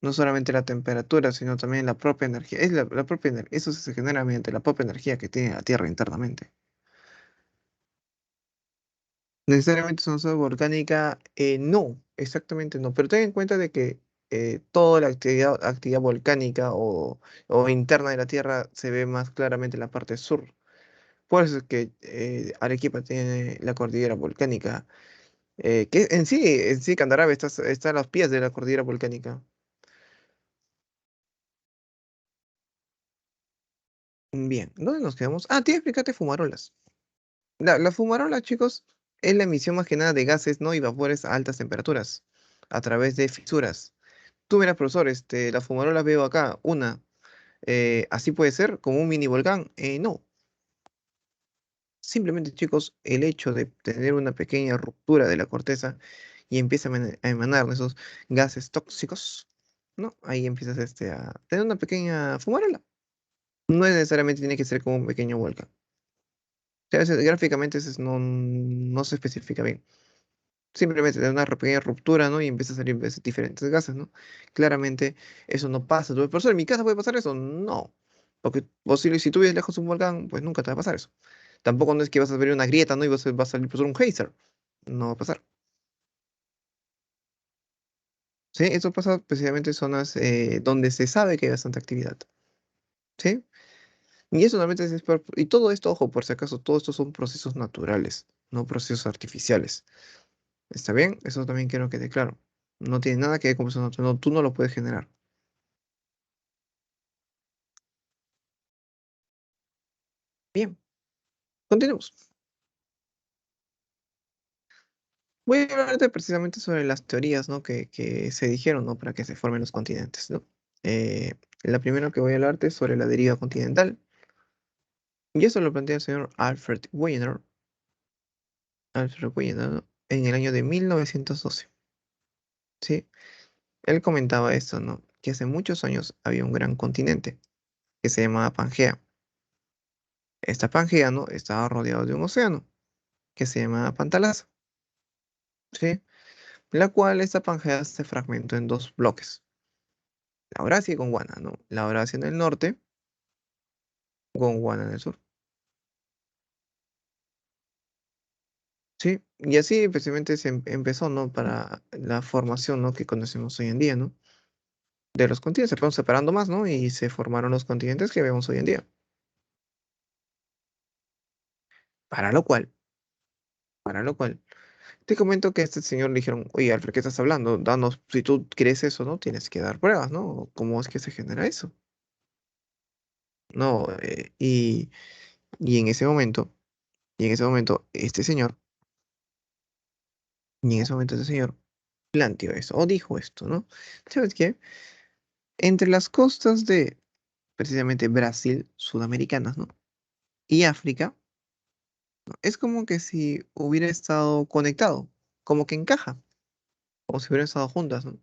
No solamente la temperatura, sino también la propia energía. Eso se genera mediante la propia energía que tiene la Tierra internamente. Necesariamente es una zona volcánica, no, exactamente no, pero ten en cuenta de que toda la actividad volcánica o interna de la Tierra se ve más claramente en la parte sur. Por eso es que Arequipa tiene la cordillera volcánica, que en sí Candarave está a los pies de la cordillera volcánica. Bien, ¿dónde nos quedamos? Ah, tienes que explicarte fumarolas. La fumarola, chicos, es la emisión más que nada de gases, ¿no? Y vapores a altas temperaturas, a través de fisuras. Tú mira, profesor, la fumarola veo acá, una. ¿Así puede ser? ¿Como un mini volcán? No. Simplemente, chicos, el hecho de tener una pequeña ruptura de la corteza y empieza a emanar esos gases tóxicos, ¿no? Ahí empiezas a tener una pequeña fumarola. No necesariamente tiene que ser como un pequeño volcán. O sea, gráficamente no se especifica bien. Simplemente da una pequeña ruptura, ¿no? Y empieza a salir diferentes gases, ¿no? Claramente eso no pasa. ¿Tu profesor, en mi casa puede pasar eso? No. Porque posible, si tú vives lejos de un volcán, pues nunca te va a pasar eso. Tampoco no es que vas a ver una grieta, ¿no? Y va a salir pues, un geyser. No va a pasar. ¿Sí? Eso pasa precisamente en zonas donde se sabe que hay bastante actividad. ¿Sí? Y eso normalmente y todo esto, ojo, por si acaso, todo esto son procesos naturales, no procesos artificiales. ¿Está bien? Eso también quiero que quede claro. No tiene nada que ver con procesos naturales. No, tú no lo puedes generar. Bien, continuemos. Voy a hablarte precisamente sobre las teorías, ¿no? que se dijeron, ¿no? Para que se formen los continentes, ¿no? La primera que voy a hablarte es sobre la deriva continental. Y eso lo plantea el señor Alfred Wegener, ¿no? En el año de 1912. ¿Sí? Él comentaba esto, ¿no? Que hace muchos años había un gran continente que se llamaba Pangea. Esta Pangea, ¿no? Estaba rodeado de un océano que se llamaba Pantalasa, ¿sí? La cual esta Pangea se fragmentó en dos bloques, la Eurasia y Gondwana, ¿no? La Eurasia en el norte, Gondwana en el sur, ¿sí? Y así precisamente empezó, ¿no? Para la formación, ¿no? Que conocemos hoy en día, ¿no? De los continentes, se fueron separando más, ¿no? Y se formaron los continentes que vemos hoy en día. Para lo cual, para lo cual, te comento que a este señor le dijeron, oye, Alfred, ¿qué estás hablando? Danos, si tú crees eso, ¿no? Tienes que dar pruebas, ¿no? ¿Cómo es que se genera eso? No, y en ese momento, y en ese momento, este señor, y en ese momento este señor planteó eso, o dijo esto, ¿no? ¿Sabes qué? Entre las costas de, precisamente, Brasil, sudamericanas, ¿no? Y África, ¿no? Es como que si hubiera estado conectado, como que encaja, o si hubieran estado juntas, ¿no?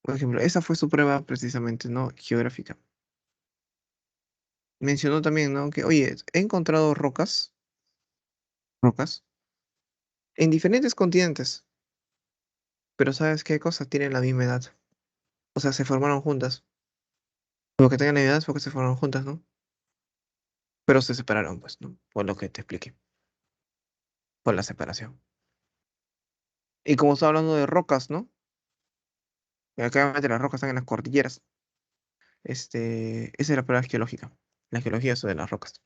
Por ejemplo, esa fue su prueba precisamente, ¿no? Geográfica. Mencionó también, ¿no? Que, oye, he encontrado rocas, en diferentes continentes, pero ¿sabes qué cosa? Tienen la misma edad. O sea, se formaron juntas. Lo que tengan la edad es porque se formaron juntas, ¿no? Pero se separaron, pues, ¿no? Por lo que te expliqué, por la separación. Y como estaba hablando de rocas, ¿no? Y acá obviamente las rocas están en las cordilleras. Esa es la prueba geológica. La geología es de las rocas.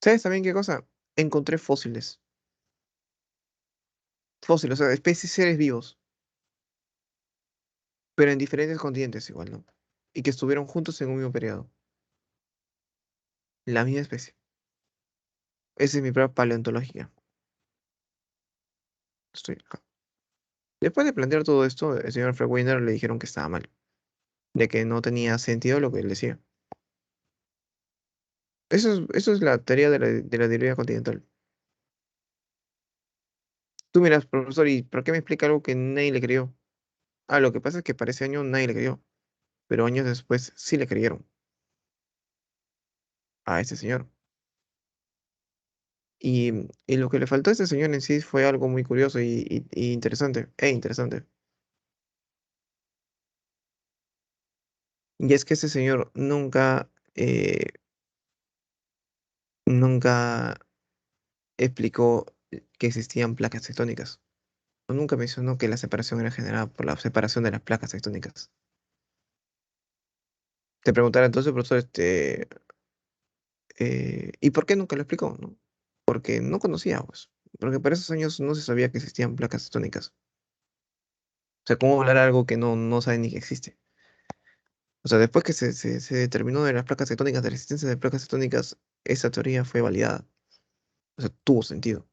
¿Sabes también qué cosa? Encontré fósiles. Fósiles, o sea, especies, seres vivos, pero en diferentes continentes igual, ¿no? Y que estuvieron juntos en un mismo periodo. La misma especie. Esa es mi prueba paleontológica. Estoy acá. Después de plantear todo esto, el señor Frank Weiner le dijeron que estaba mal, de que no tenía sentido lo que él decía. Eso es la teoría de la deriva continental. Tú miras, profesor, ¿y por qué me explica algo que nadie le creyó? Ah, lo que pasa es que para ese año nadie le creyó, pero años después sí le creyeron a este señor. Y lo que le faltó a este señor en sí fue algo muy curioso y interesante, interesante. Y es que este señor nunca explicó que existían placas tectónicas. O nunca mencionó que la separación era generada por la separación de las placas tectónicas. Te preguntará entonces, profesor, ¿y por qué nunca lo explicó? ¿No? Porque no conocía, pues. Porque para esos años no se sabía que existían placas tectónicas. O sea, ¿cómo hablar algo que no sabe ni que existe? O sea, después que se determinó de las placas tectónicas, de la existencia de placas tectónicas, esa teoría fue validada. O sea, tuvo sentido.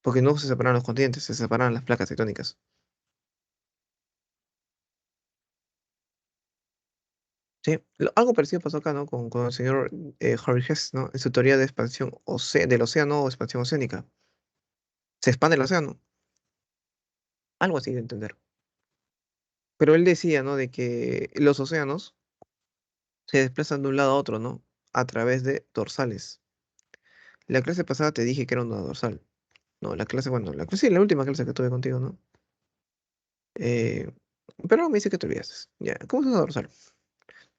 Porque no se separaron los continentes, se separaron las placas tectónicas. Sí, algo parecido pasó acá, ¿no? Con el señor Harry Hess, ¿no? En su teoría de expansión del océano o expansión oceánica. Se expande el océano, algo así de entender. Pero él decía, ¿no? De que los océanos se desplazan de un lado a otro, ¿no? A través de dorsales. La clase pasada te dije que era una dorsal. No, bueno, sí, la última clase que tuve contigo, ¿no? Eh, pero me dice que te olvidaste. Ya, ¿cómo es una dorsal?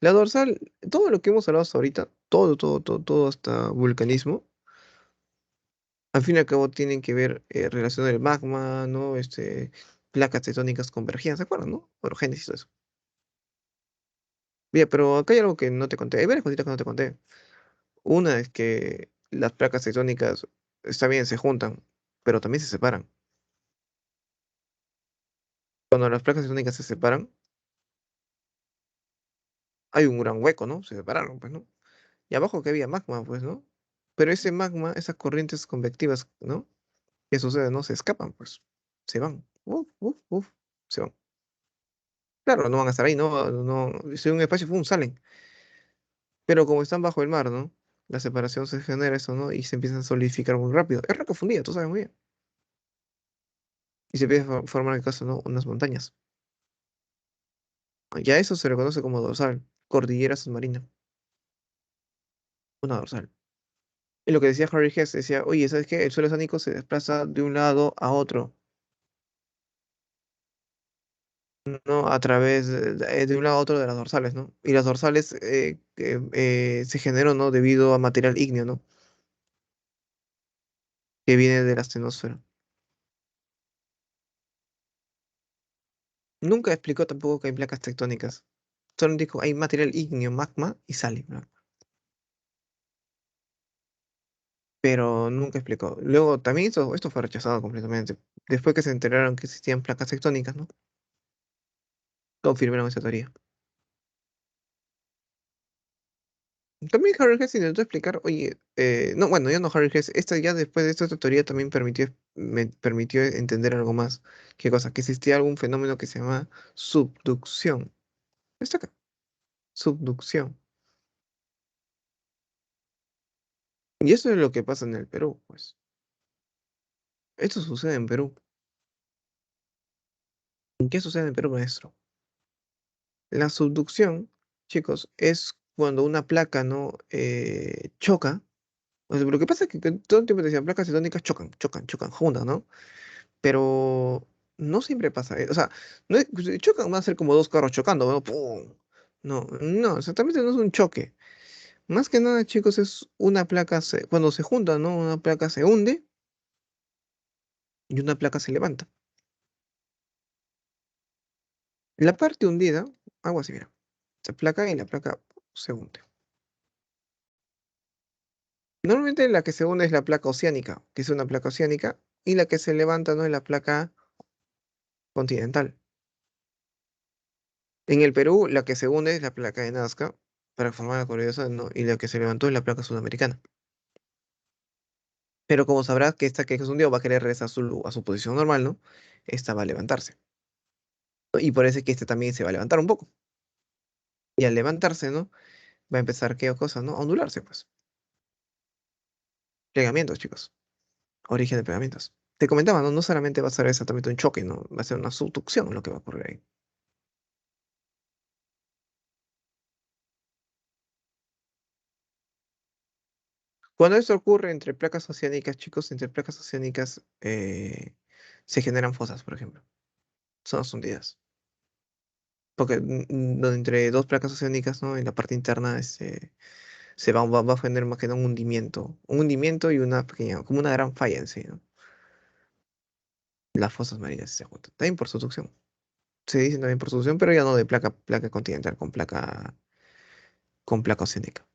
La dorsal, todo lo que hemos hablado hasta ahorita, todo hasta vulcanismo, al fin y al cabo tienen que ver relación del magma, ¿no? Placas tectónicas convergían, ¿se acuerdan, no? Orogénesis y todo eso. Bien, pero acá hay algo que no te conté. Hay varias cositas que no te conté. Una es que las placas tectónicas, está bien, se juntan, pero también se separan. Cuando las placas tectónicas se separan, hay un gran hueco, ¿no? Se separaron, pues, ¿no? Y abajo que había magma, pues, ¿no? Pero ese magma, esas corrientes convectivas, ¿no? ¿Qué sucede? No se escapan, pues, se van. Se van. Claro, no van a estar ahí, si un espacio, salen. Pero como están bajo el mar, ¿no? La separación se genera eso, ¿no? Y se empiezan a solidificar muy rápido. Es roca fundida, tú sabes muy bien. Y se empieza a formar, en caso, ¿no? Unas montañas. Ya eso se le conoce como dorsal, cordillera submarina, una dorsal. Y lo que decía Harry Hess, decía, oye, ¿sabes qué? El suelo oceánico se desplaza de un lado a otro, ¿no? A través de un lado a otro de las dorsales, ¿no? Y las dorsales se generan, ¿no? Debido a material ígneo, ¿no? Que viene de la astenosfera. Nunca explicó tampoco que hay placas tectónicas. Solo dijo, hay material ígneo, magma y sale, ¿no? Pero nunca explicó. Luego, también esto fue rechazado completamente. Después que se enteraron que existían placas tectónicas, ¿no? Confirmaron esa teoría. También Harry Hess intentó explicar, oye, no, bueno, ya no Harry Hess, esta ya después de esta teoría también me permitió entender algo más. ¿Qué cosa? Que existía algún fenómeno que se llama subducción. Está acá, subducción. Y eso es lo que pasa en el Perú, pues. Esto sucede en Perú. ¿Qué sucede en el Perú, maestro? La subducción, chicos, es cuando una placa no choca. O sea, lo que pasa es que todo el tiempo te decían placas tectónicas chocan juntas, ¿no? Pero no siempre pasa. O sea, no si chocan, va a ser como dos carros chocando, ¿no? ¡Pum! No, exactamente no es un choque. Más que nada, chicos, es una placa, cuando se juntan, ¿no? Una placa se hunde y una placa se levanta. La parte hundida, algo así, mira. Se placa y la placa se hunde. Normalmente la que se hunde es la placa oceánica, que es una placa oceánica, y la que se levanta, ¿no? Es la placa continental. En el Perú, la que se hunde es la placa de Nazca, para formar la corriosa, ¿no? Y la que se levantó es la placa sudamericana. Pero como sabrás que esta que se hundió va a querer regresar a a su posición normal, ¿no? Esta va a levantarse. Y por eso es que este también se va a levantar un poco. Y al levantarse, ¿no? Va a empezar, ¿qué cosa, no? A ondularse, pues. Plegamientos, chicos. Origen de plegamientos. Te comentaba, ¿no? No solamente va a ser exactamente un choque, ¿no? Va a ser una subducción lo que va a ocurrir ahí. Cuando esto ocurre entre placas oceánicas, chicos, entre placas oceánicas se generan fosas, por ejemplo. Son hundidas. Porque entre dos placas oceánicas, ¿no? En la parte interna va a generar más que nada un hundimiento. Un hundimiento y una pequeña, como una gran falla en sí, ¿no? Las fosas marinas se juntan. También por subducción. Se dice también por subducción, pero ya no de placa continental con placa oceánica.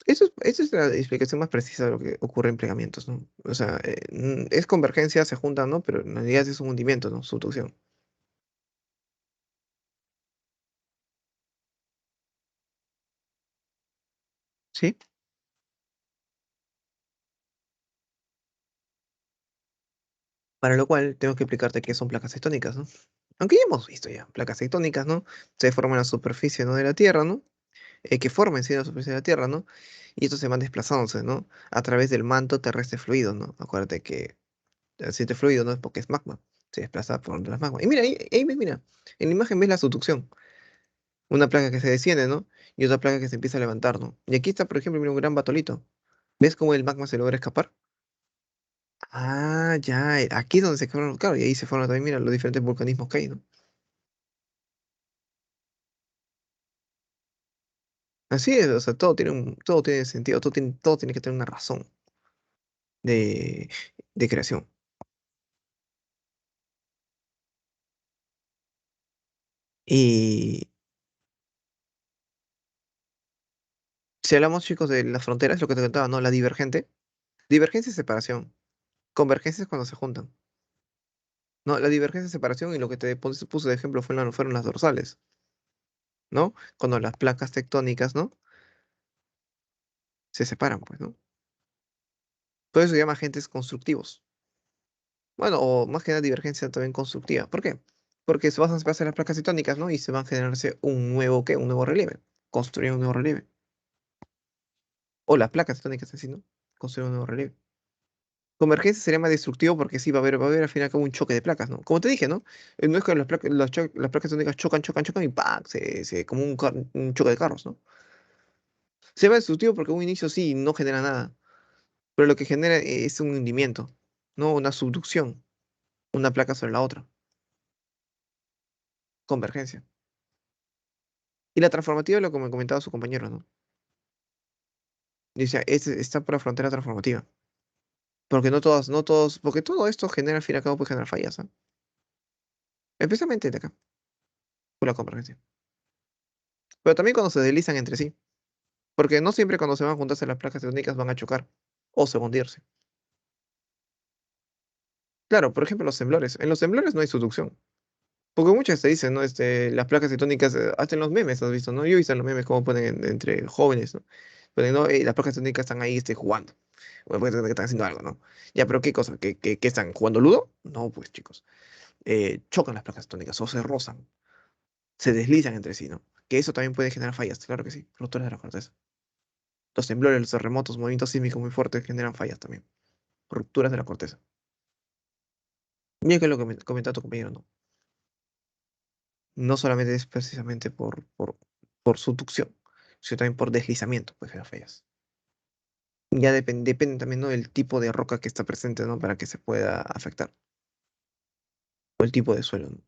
Eso es la explicación más precisa de lo que ocurre en plegamientos, ¿no? O sea, es convergencia, se juntan, ¿no? Pero en realidad es un hundimiento, ¿no? Subducción. ¿Sí? Para lo cual tengo que explicarte qué son placas tectónicas, ¿no? Aunque ya hemos visto ya, placas tectónicas, ¿no? Se forman en la superficie, ¿no? De la Tierra, ¿no? Que forman, sí, la superficie de la Tierra, ¿no? Y estos se van desplazándose, ¿no? A través del manto terrestre fluido, ¿no? Acuérdate que el aceite fluido no es porque es magma, se desplaza por donde las magmas. Y mira, ahí ves, mira, en la imagen ves la subducción. Una placa que se desciende, ¿no? Y otra placa que se empieza a levantar, ¿no? Y aquí está, por ejemplo, mira un gran batolito. ¿Ves cómo el magma se logra escapar? Ah, ya, aquí es donde se forman, claro, y ahí se forman también, mira, los diferentes vulcanismos que hay, ¿no? Así es, o sea, todo tiene sentido, todo tiene que tener una razón de, de creación. Y si hablamos, chicos, de las fronteras, lo que te contaba, ¿no? La divergente. Divergencia y separación. Convergencia es cuando se juntan. No, la divergencia y separación, y lo que te puse de ejemplo fueron las dorsales, ¿no? Cuando las placas tectónicas, ¿no? Se separan, pues, ¿no? Por eso se llama agentes constructivos. Bueno, o más que nada divergencia también constructiva. ¿Por qué? Porque se van a pasar las placas tectónicas, ¿no? Y se va a generarse un nuevo, ¿qué? Un nuevo relieve. Construir un nuevo relieve. O las placas tectónicas en sí, ¿no? Construir un nuevo relieve. Convergencia sería más destructivo porque sí va a haber al final como un choque de placas, ¿no? Como te dije, ¿no? No es que las placas tectónicas chocan y ¡pam! Como un choque de carros, ¿no? Se va destructivo porque un inicio sí no genera nada, pero lo que genera es un hundimiento, no una subducción, una placa sobre la otra, convergencia. Y la transformativa es lo que me comentaba su compañero, ¿no? Dice, está por la frontera transformativa. Porque no todos, porque todo esto genera, al fin y al cabo, puede generar fallas, ¿ah? Especialmente de acá, por la convergencia. Pero también cuando se deslizan entre sí. Porque no siempre cuando se van a juntarse las placas tectónicas van a chocar o se van a hundirse. Claro, por ejemplo, los temblores. En los temblores no hay subducción. Porque muchas te dicen, ¿no? Las placas tectónicas, hasta en los memes, ¿has visto, no? Yo he visto en los memes cómo ponen entre jóvenes, ¿no? Ponen, ¿no? Las placas tectónicas están ahí, jugando. O las placas tectónicas están haciendo algo, ¿no? Ya, pero ¿qué cosa? ¿Qué están jugando ludo? No, pues, chicos. Chocan las placas tectónicas o se rozan, se deslizan entre sí, ¿no? Que eso también puede generar fallas, claro que sí. Rupturas de la corteza. Los temblores, los terremotos, movimientos sísmicos muy fuertes generan fallas también. Rupturas de la corteza. Mira que es lo que comentaba tu compañero, ¿no? No solamente es precisamente por subducción, sino también por deslizamiento, pues las fallas. Ya depende también, ¿no? Del tipo de roca que está presente, ¿no? Para que se pueda afectar. O el tipo de suelo, ¿no?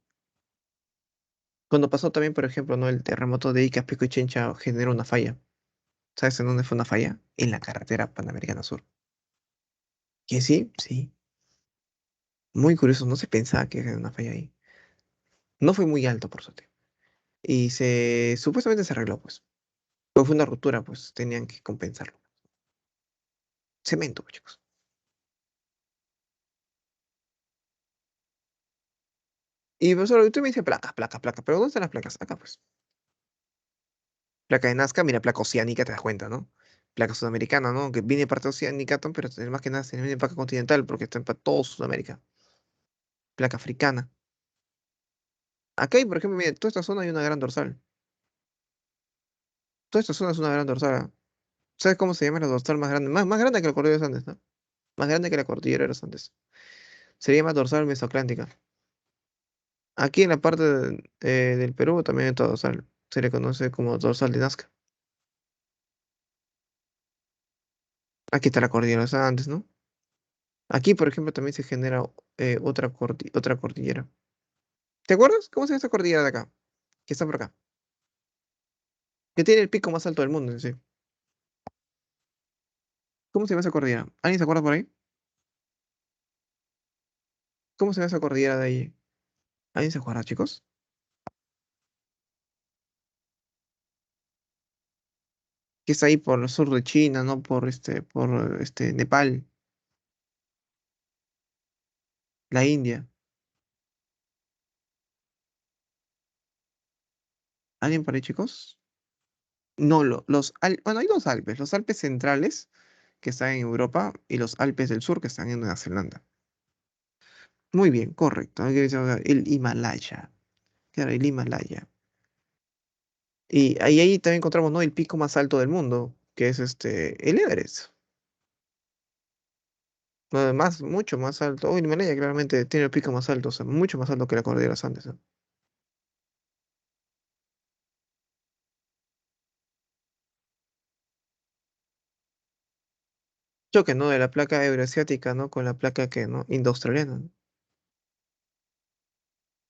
Cuando pasó también, por ejemplo, ¿no? El terremoto de Ica, Pico y Chincha generó una falla. ¿Sabes en dónde fue una falla? En la carretera Panamericana Sur. Que sí, sí. Muy curioso, no se pensaba que era una falla ahí. No fue muy alto, por suerte. Y supuestamente se arregló, pues. Pero fue una ruptura, pues tenían que compensarlo. Cemento, pues, chicos. Y pues ahora usted me dice placas, placas, placas. ¿Pero dónde están las placas? Acá, pues. Placa de Nazca, mira, placa oceánica, te das cuenta, ¿no? Placa sudamericana, ¿no? Que viene parte oceánica, pero más que nada se viene placa continental porque está en todo Sudamérica. Placa africana. Acá hay, por ejemplo, mira, toda esta zona hay una gran dorsal. Toda esta zona es una gran dorsal. ¿Ah? ¿Sabes cómo se llama la dorsal más grande? Más grande que la cordillera de los Andes, ¿no? Más grande que la cordillera de los Andes. Se llama dorsal mesoatlántica. Aquí en la parte del Perú también hay toda dorsal. Se le conoce como dorsal de Nazca. Aquí está la cordillera de los Andes, ¿no? Aquí, por ejemplo, también se genera otra cordillera. ¿Te acuerdas? ¿Cómo se llama esta cordillera de acá? Que está por acá. Que tiene el pico más alto del mundo, en sí. ¿Cómo se llama esa cordillera? ¿Alguien se acuerda por ahí? ¿Cómo se llama esa cordillera de ahí? ¿Alguien se acuerda, chicos? Que está ahí por el sur de China, ¿no? Por Nepal, la India. ¿Alguien por ahí, chicos? No, bueno, hay dos Alpes. Los Alpes centrales, que están en Europa, y los Alpes del sur, que están en Nueva Zelanda. Muy bien, correcto. Aquí dice, el Himalaya. Claro, el Himalaya. Y ahí también encontramos, ¿no? El pico más alto del mundo, que es el Everest. No, mucho más alto. Oh, el Himalaya claramente tiene el pico más alto, o sea, mucho más alto que la cordillera de los Andes, ¿no? Choque, ¿no? De la placa euroasiática, ¿no? Con la placa que, ¿no? Indo-australiana, ¿no?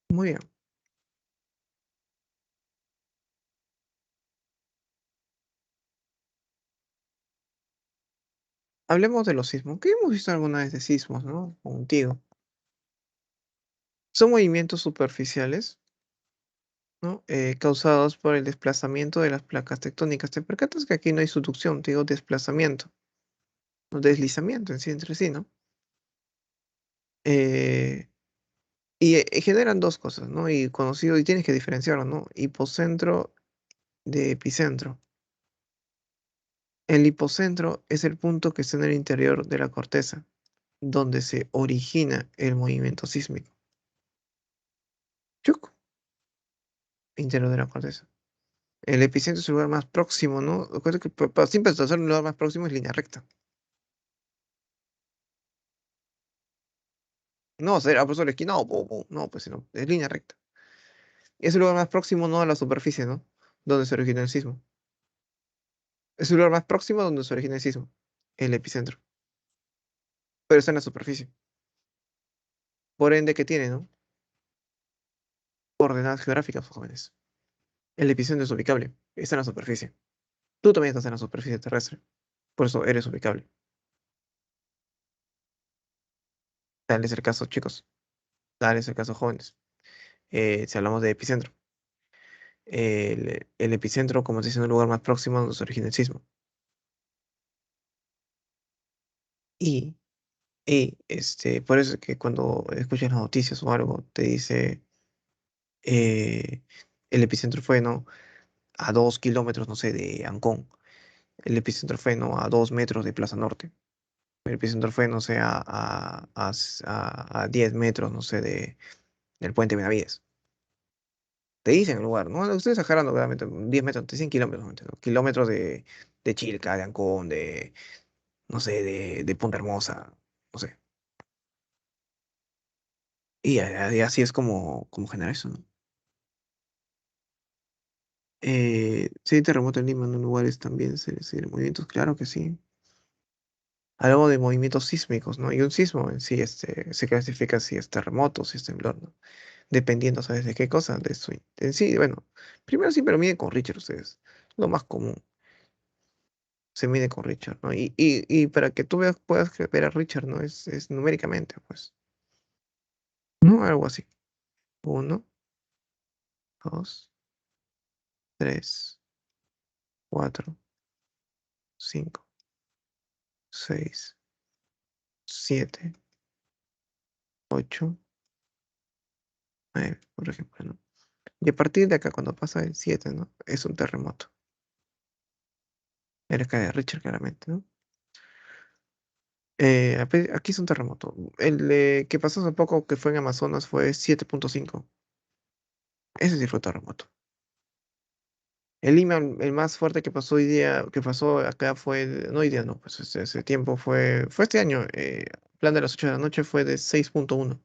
Muy bien. Hablemos de los sismos. ¿Qué hemos visto alguna vez de sismos, ¿no? Contigo. Son movimientos superficiales, ¿no? Causados por el desplazamiento de las placas tectónicas. ¿Te percatas que aquí no hay subducción? Te digo desplazamiento, no deslizamiento en sí entre sí, ¿no? Eh, y generan dos cosas, ¿no? Y tienes que diferenciarlo, ¿no? Hipocentro de epicentro. El hipocentro es el punto que está en el interior de la corteza. donde se origina el movimiento sísmico. Chuc, interior de la corteza. El epicentro es el lugar más próximo, ¿no? Recuerda que siempre hacer un lugar más próximo es línea recta. No, ser a profesor esquina, no, no, pues no, es línea recta. Es el lugar más próximo, no a la superficie, ¿no? Donde se origina el sismo. Es el lugar más próximo donde se origina el sismo, el epicentro. Pero está en la superficie. Por ende, ¿qué tiene, no? Coordenadas geográficas, jóvenes. El epicentro es ubicable, está en la superficie. Tú también estás en la superficie terrestre, por eso eres ubicable. Tal es el caso, chicos. Tal es el caso, jóvenes. Si hablamos de epicentro. El epicentro, como se dice, es el lugar más próximo donde se origina el sismo. Y, por eso es que cuando escuchas las noticias o algo, te dice eh, el epicentro fue, ¿no? A 2 kilómetros, no sé, de Ancón. El epicentro fue, ¿no? A 2 metros de Plaza Norte. El epicentro fue, no sé, a 10 metros, no sé, del puente Benavides. Te dicen el lugar, ¿no? Estoy exagerando, obviamente, 10 metros, 100 kilómetros, ¿no? Kilómetros de Chilca, de Ancón, no sé, de Punta Hermosa, no sé. Y así es como genera eso, ¿no? Sí, terremoto en Lima, ¿no? Lugares también, movimientos, claro que sí. Hablamos de movimientos sísmicos, ¿no? Y un sismo en sí se clasifica si es terremoto, si es temblor, ¿no? Dependiendo, ¿sabes de qué cosa? De su en sí, bueno, primero siempre lo miden con Richard ustedes, lo más común, se mide con Richard, ¿no? Y para que tú puedas ver a Richard, ¿no? Es numéricamente, pues, ¿no? Algo así. Uno, dos, tres, cuatro, cinco, seis, siete, ocho, nueve, por ejemplo, ¿no? Y a partir de acá, cuando pasa el 7, ¿no? Es un terremoto. En la escala de Richard, claramente, ¿no? Aquí es un terremoto. Que pasó hace poco, que fue en Amazonas, fue 7.5. Ese sí fue terremoto. El Lima, el más fuerte que pasó hoy día, que pasó acá fue, no hoy día, no, pues ese tiempo fue este año. Plan de las 8 de la noche fue de 6.1.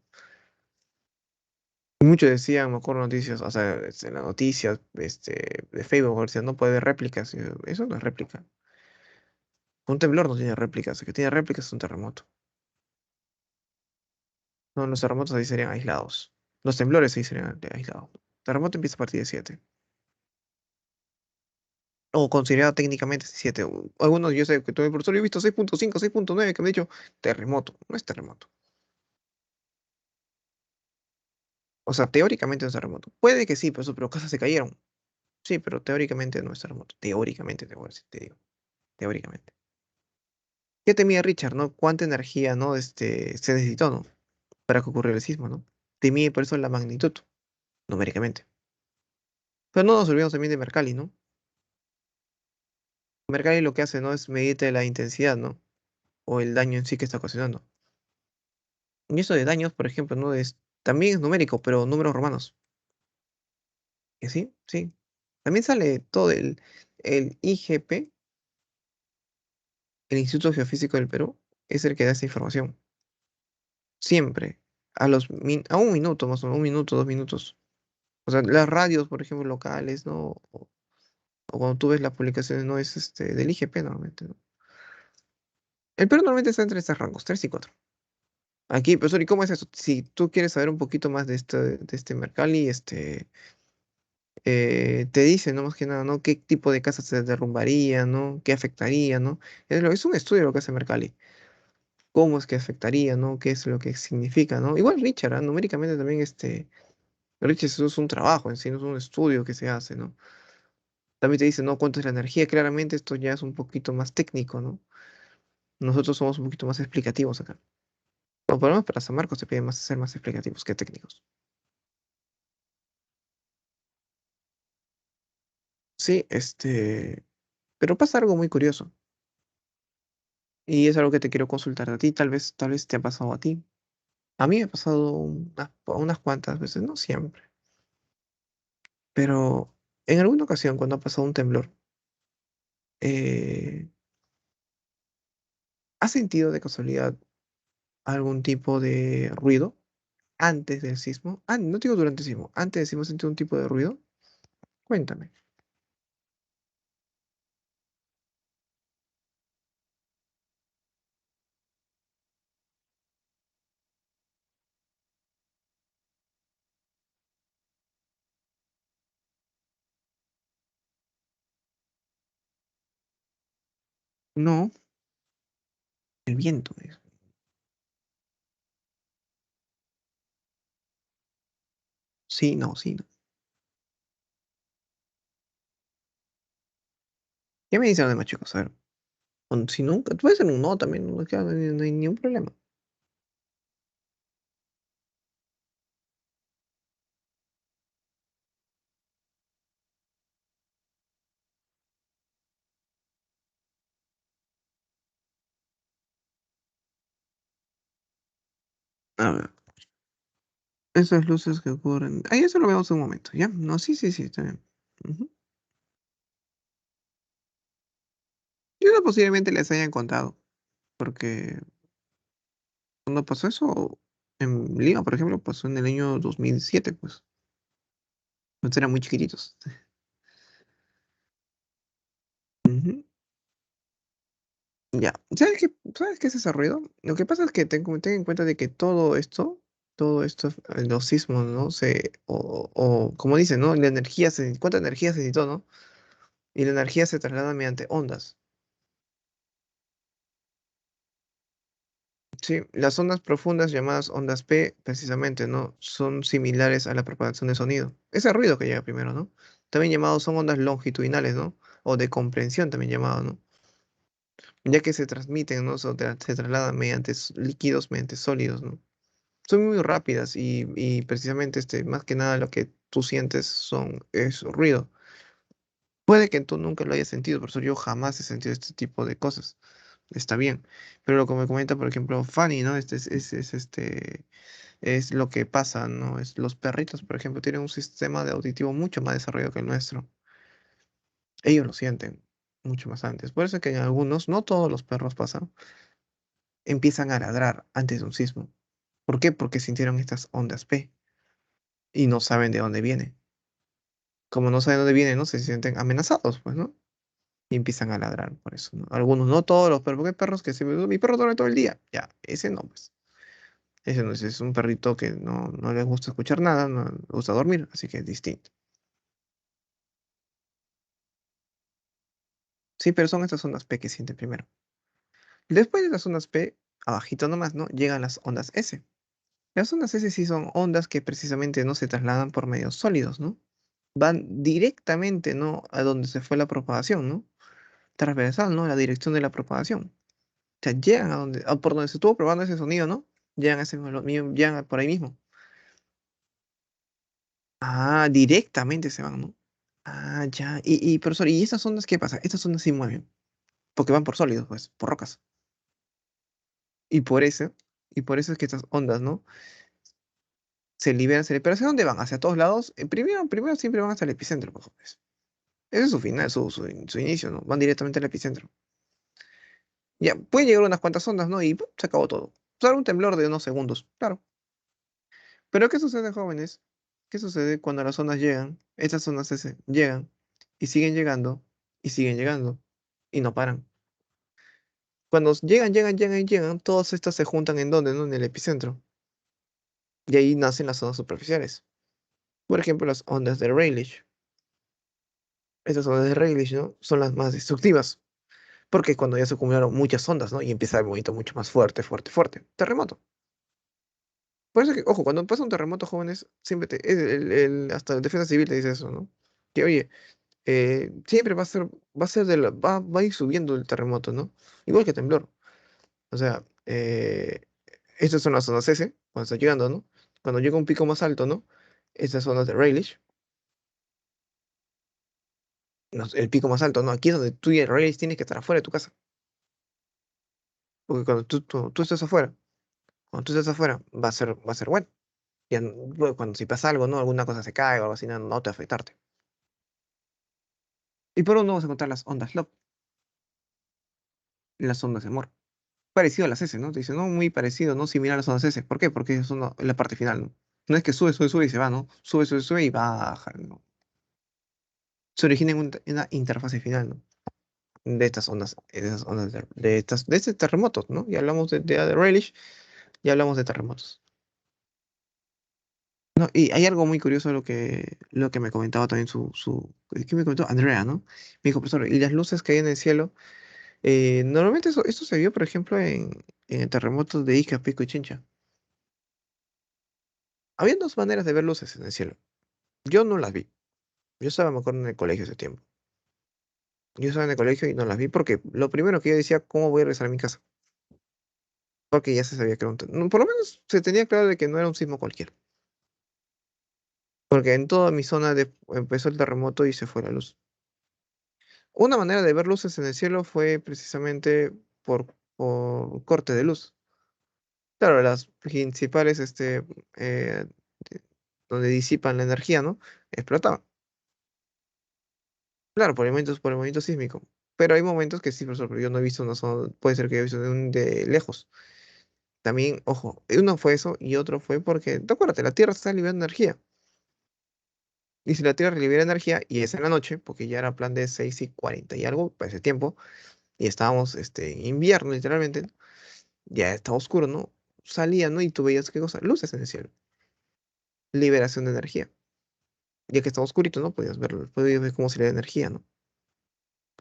Muchos decían, me acuerdo noticias, o sea, en las noticias de Facebook, decían, no puede haber réplicas. Y yo, eso no es réplica. Un temblor no tiene réplicas. El que tiene réplicas es un terremoto. No, los terremotos ahí serían aislados. Los temblores ahí serían aislados. Terremoto empieza a partir de 7. O considerado técnicamente 7. Algunos, yo sé que tuve profesor, yo he visto 6.5, 6.9 que me han dicho terremoto. No es terremoto. O sea, teóricamente no es terremoto. Puede que sí, pero casas se cayeron. Sí, pero teóricamente no es terremoto. Teóricamente, te voy a decir, te digo. Teóricamente. ¿Qué temía Richard, no? ¿Cuánta energía, no? Se necesitó, ¿no? Para que ocurriera el sismo, ¿no? Temía por eso la magnitud, numéricamente. Pero no nos olvidemos también de Mercalli, ¿no? Mercalli lo que hace, ¿no? Es medirte la intensidad, ¿no? O el daño en sí que está ocasionando. Y eso de daños, por ejemplo, ¿no? También es numérico, pero números romanos. ¿Que sí? Sí. También sale todo el IGP, el Instituto Geofísico del Perú, es el que da esa información. Siempre. A un minuto, más o menos, un minuto, 2 minutos. O sea, las radios, por ejemplo, locales, ¿no? O cuando tú ves las publicaciones, no es del IGP normalmente, ¿no? El Perú normalmente está entre estos rangos, 3 y 4. Aquí, profesor, ¿y cómo es eso? Si tú quieres saber un poquito más de este Mercalli, te dice, ¿no? Más que nada, ¿no? ¿Qué tipo de casas se derrumbaría, ¿no? ¿Qué afectaría, ¿no? Es un estudio lo que hace Mercalli. ¿Cómo es que afectaría, ¿no? ¿Qué es lo que significa, ¿no? Igual Richard, ¿ah? Numéricamente también Richard eso es un trabajo en sí, no es un estudio que se hace, ¿no? También te dice, ¿no? ¿Cuánto es la energía? Claramente esto ya es un poquito más técnico, ¿no? Nosotros somos un poquito más explicativos acá. O por lo menos para San Marcos te piden ser más explicativos que técnicos. Sí, pero pasa algo muy curioso. Y es algo que te quiero consultar a ti, tal vez te ha pasado a ti. A mí me ha pasado unas cuantas veces, no siempre, pero en alguna ocasión cuando ha pasado un temblor, eh, ¿has sentido de casualidad algún tipo de ruido antes del sismo? Ah, no digo durante el sismo, antes del sismo has sentido un tipo de ruido. Cuéntame. No, el viento. Sí, no, sí, no. ¿Qué me dicen de más chicos? A ver, si nunca, puede ser un no también, no, no hay ningún problema. A ver, esas luces que ocurren. Ahí eso lo vemos en un momento, ¿ya? No, sí, sí, sí, está bien. Ujú. Yo no posiblemente les hayan contado, porque cuando pasó eso en Lima, por ejemplo, pasó en el año 2007, pues. Pues eran muy chiquititos. Ujú. Ya. ¿Sabes qué es ese ruido? Lo que pasa es que ten en cuenta de que todo esto, los sismos, ¿no? O como dicen, ¿no? La energía cuánta energía se necesitó, ¿no? Y la energía se traslada mediante ondas. Sí, las ondas profundas llamadas ondas P, precisamente, ¿no? Son similares a la propagación de sonido. Ese ruido que llega primero, ¿no? También llamados son ondas longitudinales, ¿no? O de comprensión también llamado, ¿no? Ya que se transmiten, ¿no? Se trasladan mediante líquidos, mediante sólidos, ¿no? Son muy rápidas y precisamente más que nada lo que tú sientes es ruido. Puede que tú nunca lo hayas sentido, por eso yo jamás he sentido este tipo de cosas. Está bien. Pero lo que me comenta, por ejemplo, Fanny, ¿no? Es lo que pasa, ¿no? Los perritos, por ejemplo, tienen un sistema de auditivo mucho más desarrollado que el nuestro. Ellos lo sienten mucho más antes. Por eso es que en algunos, no todos los perros pasan, empiezan a ladrar antes de un sismo. ¿Por qué? Porque sintieron estas ondas P y no saben de dónde viene. Como no saben de dónde viene, ¿no? Se sienten amenazados, pues, ¿no? Y empiezan a ladrar por eso, ¿no? Algunos, no todos los perros, porque hay perros que se mi perro duerme todo el día. Ya, ese no, pues. Ese no es un perrito que no le gusta escuchar nada, no le gusta dormir, así que es distinto. Sí, pero son estas ondas P que sienten primero. Después de las ondas P, abajito nomás, ¿no? Llegan las ondas S. Las ondas S sí son ondas que precisamente no se trasladan por medios sólidos, ¿no? Van directamente, ¿no? A donde se fue la propagación, ¿no? Transversal, ¿no? La dirección de la propagación. O sea, llegan a donde, por donde se estuvo probando ese sonido, ¿no? Llegan a llegan por ahí mismo. Ah, directamente se van, ¿no? Ah, ya. Profesor, ¿y estas ondas qué pasa? Estas ondas sí mueven, porque van por sólidos, pues, por rocas. Y por eso, y por eso es que estas ondas, ¿no? Pero ¿hacia dónde van? ¿Hacia todos lados? Primero siempre van hasta el epicentro, pues, jóvenes. Ese es su final, su inicio, ¿no? Van directamente al epicentro. Ya, pueden llegar unas cuantas ondas, ¿no? Y ¡pum! Se acabó todo. Solo un temblor de unos segundos, claro. Pero ¿qué sucede, jóvenes? ¿Qué sucede cuando las ondas llegan? Estas ondas llegan y siguen llegando y siguen llegando y no paran. Cuando llegan, todas estas se juntan ¿en dónde? ¿No? En el epicentro. Y ahí nacen las ondas superficiales. Por ejemplo, las ondas de Rayleigh. Estas ondas de Rayleigh, ¿no? Son las más destructivas. Porque es cuando ya se acumularon muchas ondas, ¿no? Y empieza el movimiento mucho más fuerte, fuerte, fuerte. Terremoto. Por eso que, ojo, cuando pasa un terremoto, jóvenes, siempre hasta el defensa civil te dice eso, ¿no? Que, oye, siempre va a ser va a ir subiendo el terremoto, ¿no? Igual que temblor. O sea, estas son las zonas S, cuando está llegando, ¿no? Cuando llega un pico más alto, ¿no? Estas son las de Rayleigh, el pico más alto, ¿no? Aquí es donde tú y el Rayleigh tienes que estar afuera de tu casa. Porque cuando tú estás afuera, cuando tú estás afuera, va a ser bueno. Ya, bueno, cuando si pasa algo, ¿no? Alguna cosa se cae o algo así, no, no te va a afectarte. Y por uno vamos a encontrar las ondas love, las ondas de amor. Parecido a las S, ¿no? Te dice, no, muy parecido, ¿no? Similar a las ondas S. ¿Por qué? Porque es la parte final, ¿no? No es que sube, sube, sube y se va, ¿no? Sube, sube, sube y baja, ¿no? Se origina en una interfase final, ¿no? De esas ondas, de estos terremotos, ¿no? Ya hablamos de Relish, ya hablamos de terremotos. No, y hay algo muy curioso lo que me comentaba también ¿qué me comentó? Andrea, ¿no? Me dijo, profesor, y las luces que hay en el cielo, normalmente esto se vio, por ejemplo, en terremotos de Ica, Pico y Chincha. Había dos maneras de ver luces en el cielo. Yo no las vi. Yo estaba, me acuerdo, en el colegio ese tiempo. Yo estaba en el colegio y no las vi porque lo primero que yo decía, ¿cómo voy a regresar a mi casa? Porque ya se sabía que era no, por lo menos se tenía claro de que no era un sismo cualquiera. Porque en toda mi zona empezó el terremoto y se fue la luz. Una manera de ver luces en el cielo fue precisamente por corte de luz. Claro, las principales, eh, de- donde disipan la energía, ¿no? Explotaban. Claro, por el movimiento sísmico. Pero hay momentos que sí, profesor, pero yo no he visto una zona, puede ser que haya visto de lejos. También, ojo, uno fue eso y otro fue porque, ¿te acuerdas? La Tierra está liberando energía. Y si la Tierra libera energía, y es en la noche, porque ya era plan de 6:40 y algo, para ese tiempo, y estábamos en invierno, literalmente, ya estaba oscuro, ¿no? Salía, ¿no? Y tú veías qué cosa, luces en el cielo, liberación de energía. Ya que estaba oscurito, ¿no? Podías ver cómo se la energía, ¿no?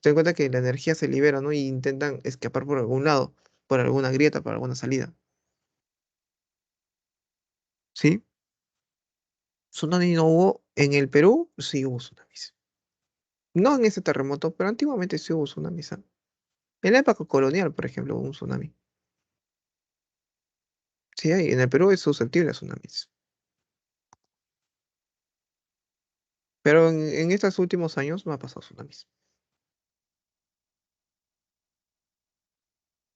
Ten en cuenta que la energía se libera, ¿no? Y intentan escapar por algún lado, por alguna grieta, por alguna salida. ¿Sí? Tsunami no hubo. En el Perú sí hubo tsunamis. No en ese terremoto, pero antiguamente sí hubo tsunamis. ¿Ah? En la época colonial, por ejemplo, hubo un tsunami. Sí, en el Perú es susceptible a tsunamis. Pero en estos últimos años no ha pasado tsunamis.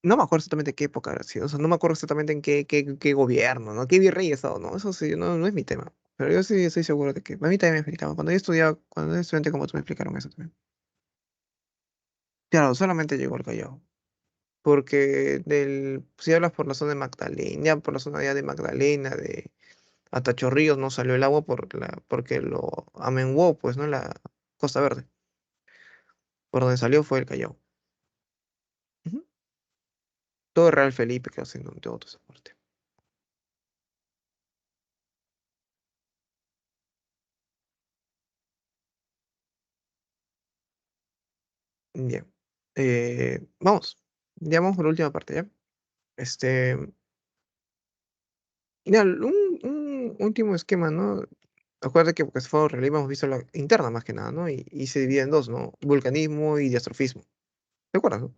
No me acuerdo exactamente qué época ha sido, o sea, no me acuerdo exactamente en qué gobierno, ¿no? ¿Qué virrey he estado? No, eso sí, no, no es mi tema. Pero yo sí estoy seguro de que a mí también me explicaban. Cuando yo estudiante como tú me explicaron eso también. Claro, solamente llegó al Callao. Porque si hablas por la zona de Magdalena, ya por la zona ya de Magdalena, hasta Chorrillos no salió el agua porque lo amenguó, pues, ¿no? La Costa Verde. Por donde salió fue el Callao. Ujú. Todo Real Felipe quedó sin toda esa parte. Bien. Vamos. Ya vamos por la última parte, ¿ya? Este, ya, un último esquema, ¿no? Acuérdate que porque se fue relieve hemos visto la interna más que nada, ¿no? Y se divide en dos, ¿no? Vulcanismo y diastrofismo. ¿Te acuerdas, no?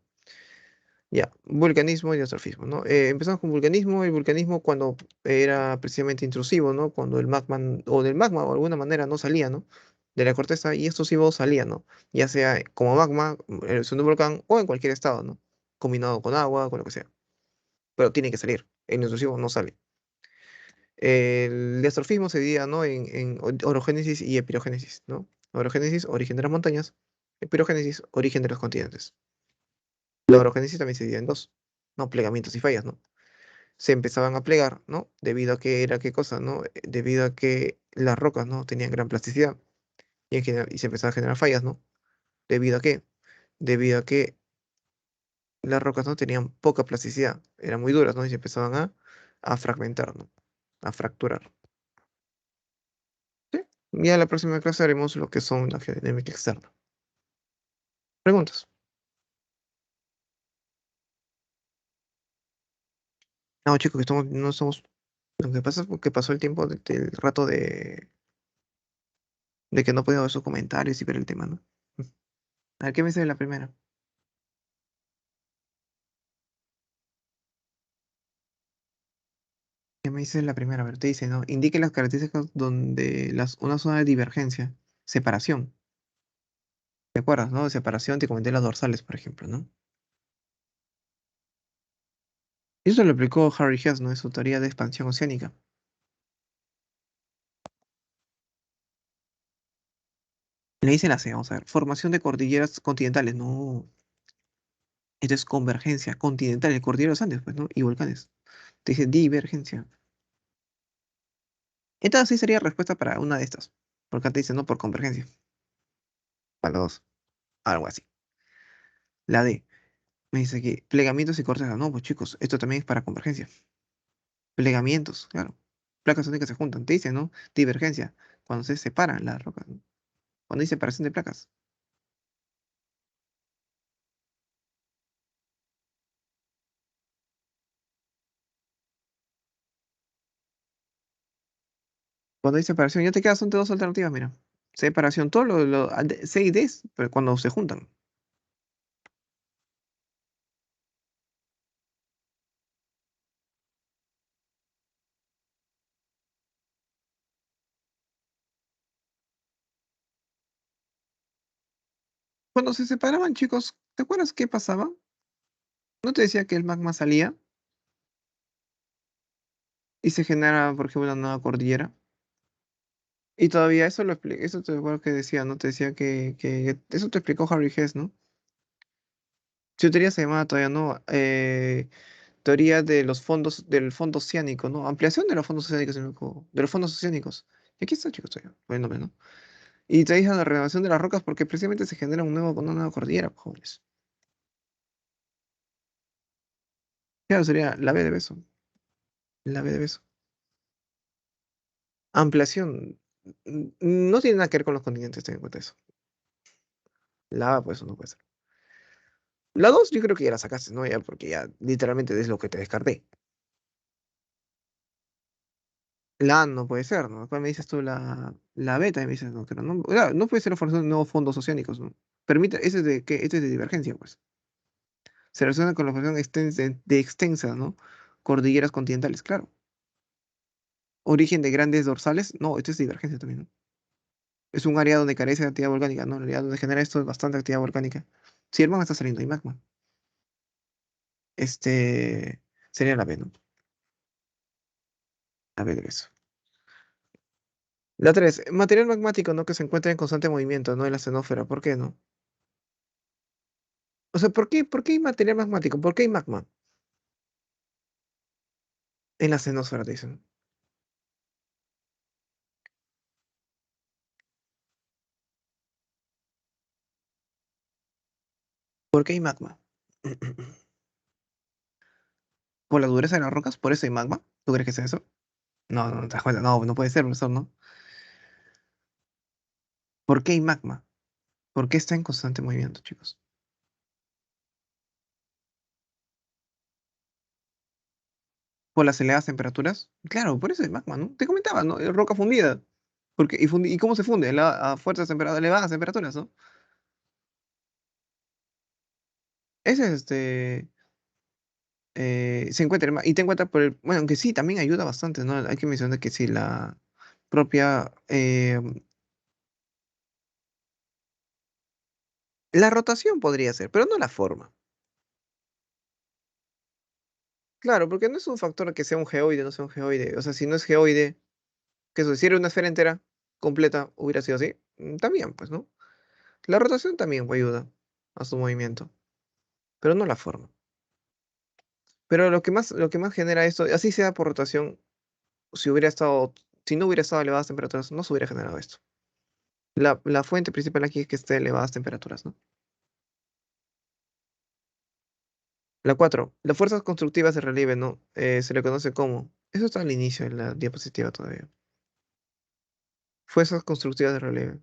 Ya, vulcanismo y diastrofismo, ¿no? Empezamos con vulcanismo, el vulcanismo cuando era precisamente intrusivo, ¿no? Cuando el magma, o del magma o de alguna manera no salía, ¿no? De la corteza y estos sí salían, ¿no? Ya sea como magma, erupción de un volcán o en cualquier estado, ¿no? Combinado con agua, con lo que sea. Pero tiene que salir. El intrusivo no sale. El diastrofismo se divide, ¿no? en orogénesis y epirogénesis, ¿no? Orogénesis, origen de las montañas. Epirogénesis, origen de los continentes. La orogénesis también se divide en dos, ¿no? Plegamientos y fallas, ¿no? Se empezaban a plegar, ¿no? Debido a que era qué cosa, ¿no? Debido a que las rocas, ¿no? Tenían gran plasticidad y se empezaban a generar fallas, ¿no? ¿Debido a qué? Debido a que las rocas no tenían poca plasticidad, eran muy duras, ¿no? Y se empezaban a fragmentar, ¿no? A fracturar. ¿Sí? Ya en la próxima clase haremos lo que son la geodinámica externa. ¿Preguntas? No, chicos, que no estamos. Lo que pasa es que pasó el tiempo del rato de que no podía ver sus comentarios y ver el tema, ¿no? A ver, ¿qué me dice de la primera? ¿Qué me dice la primera? A ver, te dice, ¿no? Indique las características donde una zona de divergencia, separación. ¿Te acuerdas, no? De separación, te comenté las dorsales, por ejemplo, ¿no? Y eso lo explicó Harry Hess, ¿no? En su teoría de expansión oceánica. Le dice la C, vamos a ver. Formación de cordilleras continentales. No. Esto es convergencia continental, el cordillero de los Andes, pues, ¿no? Y volcanes. Te dice divergencia. Esta sí sería respuesta para una de estas. Porque acá te dice no por convergencia. Para los dos. Algo así. La D. Me dice que plegamientos y cortes. No, pues chicos, esto también es para convergencia. Plegamientos, claro. Placas únicas se juntan. Te dice, ¿no? Divergencia. Cuando se separan las rocas, ¿no? Cuando hay separación de placas. Cuando hay separación, ya te quedan son dos alternativas, mira. Separación, todo C y D, pero cuando se juntan. Cuando se separaban, chicos, ¿te acuerdas qué pasaba? ¿No te decía que el magma salía y se genera, por ejemplo, una nueva cordillera? Y todavía eso lo explica, eso te acuerdas que decía, ¿no? Te decía que eso te explicó Harry Hess, ¿no? Su teoría se llamaba todavía, ¿no? Teoría de los fondos, del fondo oceánico, ¿no? Ampliación de los fondos oceánicos, si no me equivoco, de los fondos oceánicos. Y aquí está, chicos, todavía, poniéndome, ¿no? Y te dice la renovación de las rocas porque precisamente se genera una nueva cordillera, pues, jóvenes. Claro, sería la B de beso. La B de beso. Ampliación. No tiene nada que ver con los continentes, ten en cuenta eso. La A, pues, no puede ser. La 2 yo creo que ya la sacaste, ¿no? Ya, porque ya literalmente es lo que te descarté. La A no puede ser, ¿no? ¿Cuál me dices tú la beta? Y me dices, no, pero no, claro, no puede ser la formación de nuevos fondos oceánicos, ¿no? Permite, ese es de, ¿qué? Este es de divergencia, pues. Se relaciona con la formación de extensa, ¿no? Cordilleras continentales, claro. Origen de grandes dorsales, no, esto es divergencia también, ¿no? Es un área donde carece de actividad volcánica, ¿no? El área donde genera esto es bastante actividad volcánica. Si el magma está saliendo, hay magma. Este sería la B, ¿no? La B de eso. La 3, material magmático, ¿no? Que se encuentra en constante movimiento, ¿no? En la xenósfera, ¿por qué no? O sea, ¿por qué hay material magmático? ¿Por qué hay magma en la xenósfera, te dicen? ¿Por qué hay magma? ¿Por la dureza de las rocas? ¿Por eso hay magma? ¿Tú crees que es eso? No, no, no te das cuenta. No, no puede ser, profesor, ¿no? ¿Por qué hay magma? ¿Por qué está en constante movimiento, chicos? ¿Por las elevadas temperaturas? Claro, por eso hay magma, ¿no? Te comentaba, ¿no? Es roca fundida. ¿Y cómo se funde? A fuertes temperaturas, elevadas temperaturas, ¿no? Ese es se encuentra, y te encuentra por el, bueno, aunque sí, también ayuda bastante, ¿no? Hay que mencionar que sí, la propia, la rotación podría ser, pero no la forma. Claro, porque no es un factor que sea un geoide, no sea un geoide. O sea, si no es geoide, que eso, si era una esfera entera, completa, hubiera sido así, también, pues, ¿no? La rotación también ayuda a su movimiento, pero no la forma. Pero lo que más genera esto, así sea por rotación, si no hubiera estado a elevadas temperaturas, no se hubiera generado esto. La fuente principal aquí es que esté a elevadas temperaturas, ¿no? La 4, las fuerzas constructivas de relieve, ¿no? Se le conoce como. Eso está al inicio en la diapositiva todavía. Fuerzas constructivas de relieve.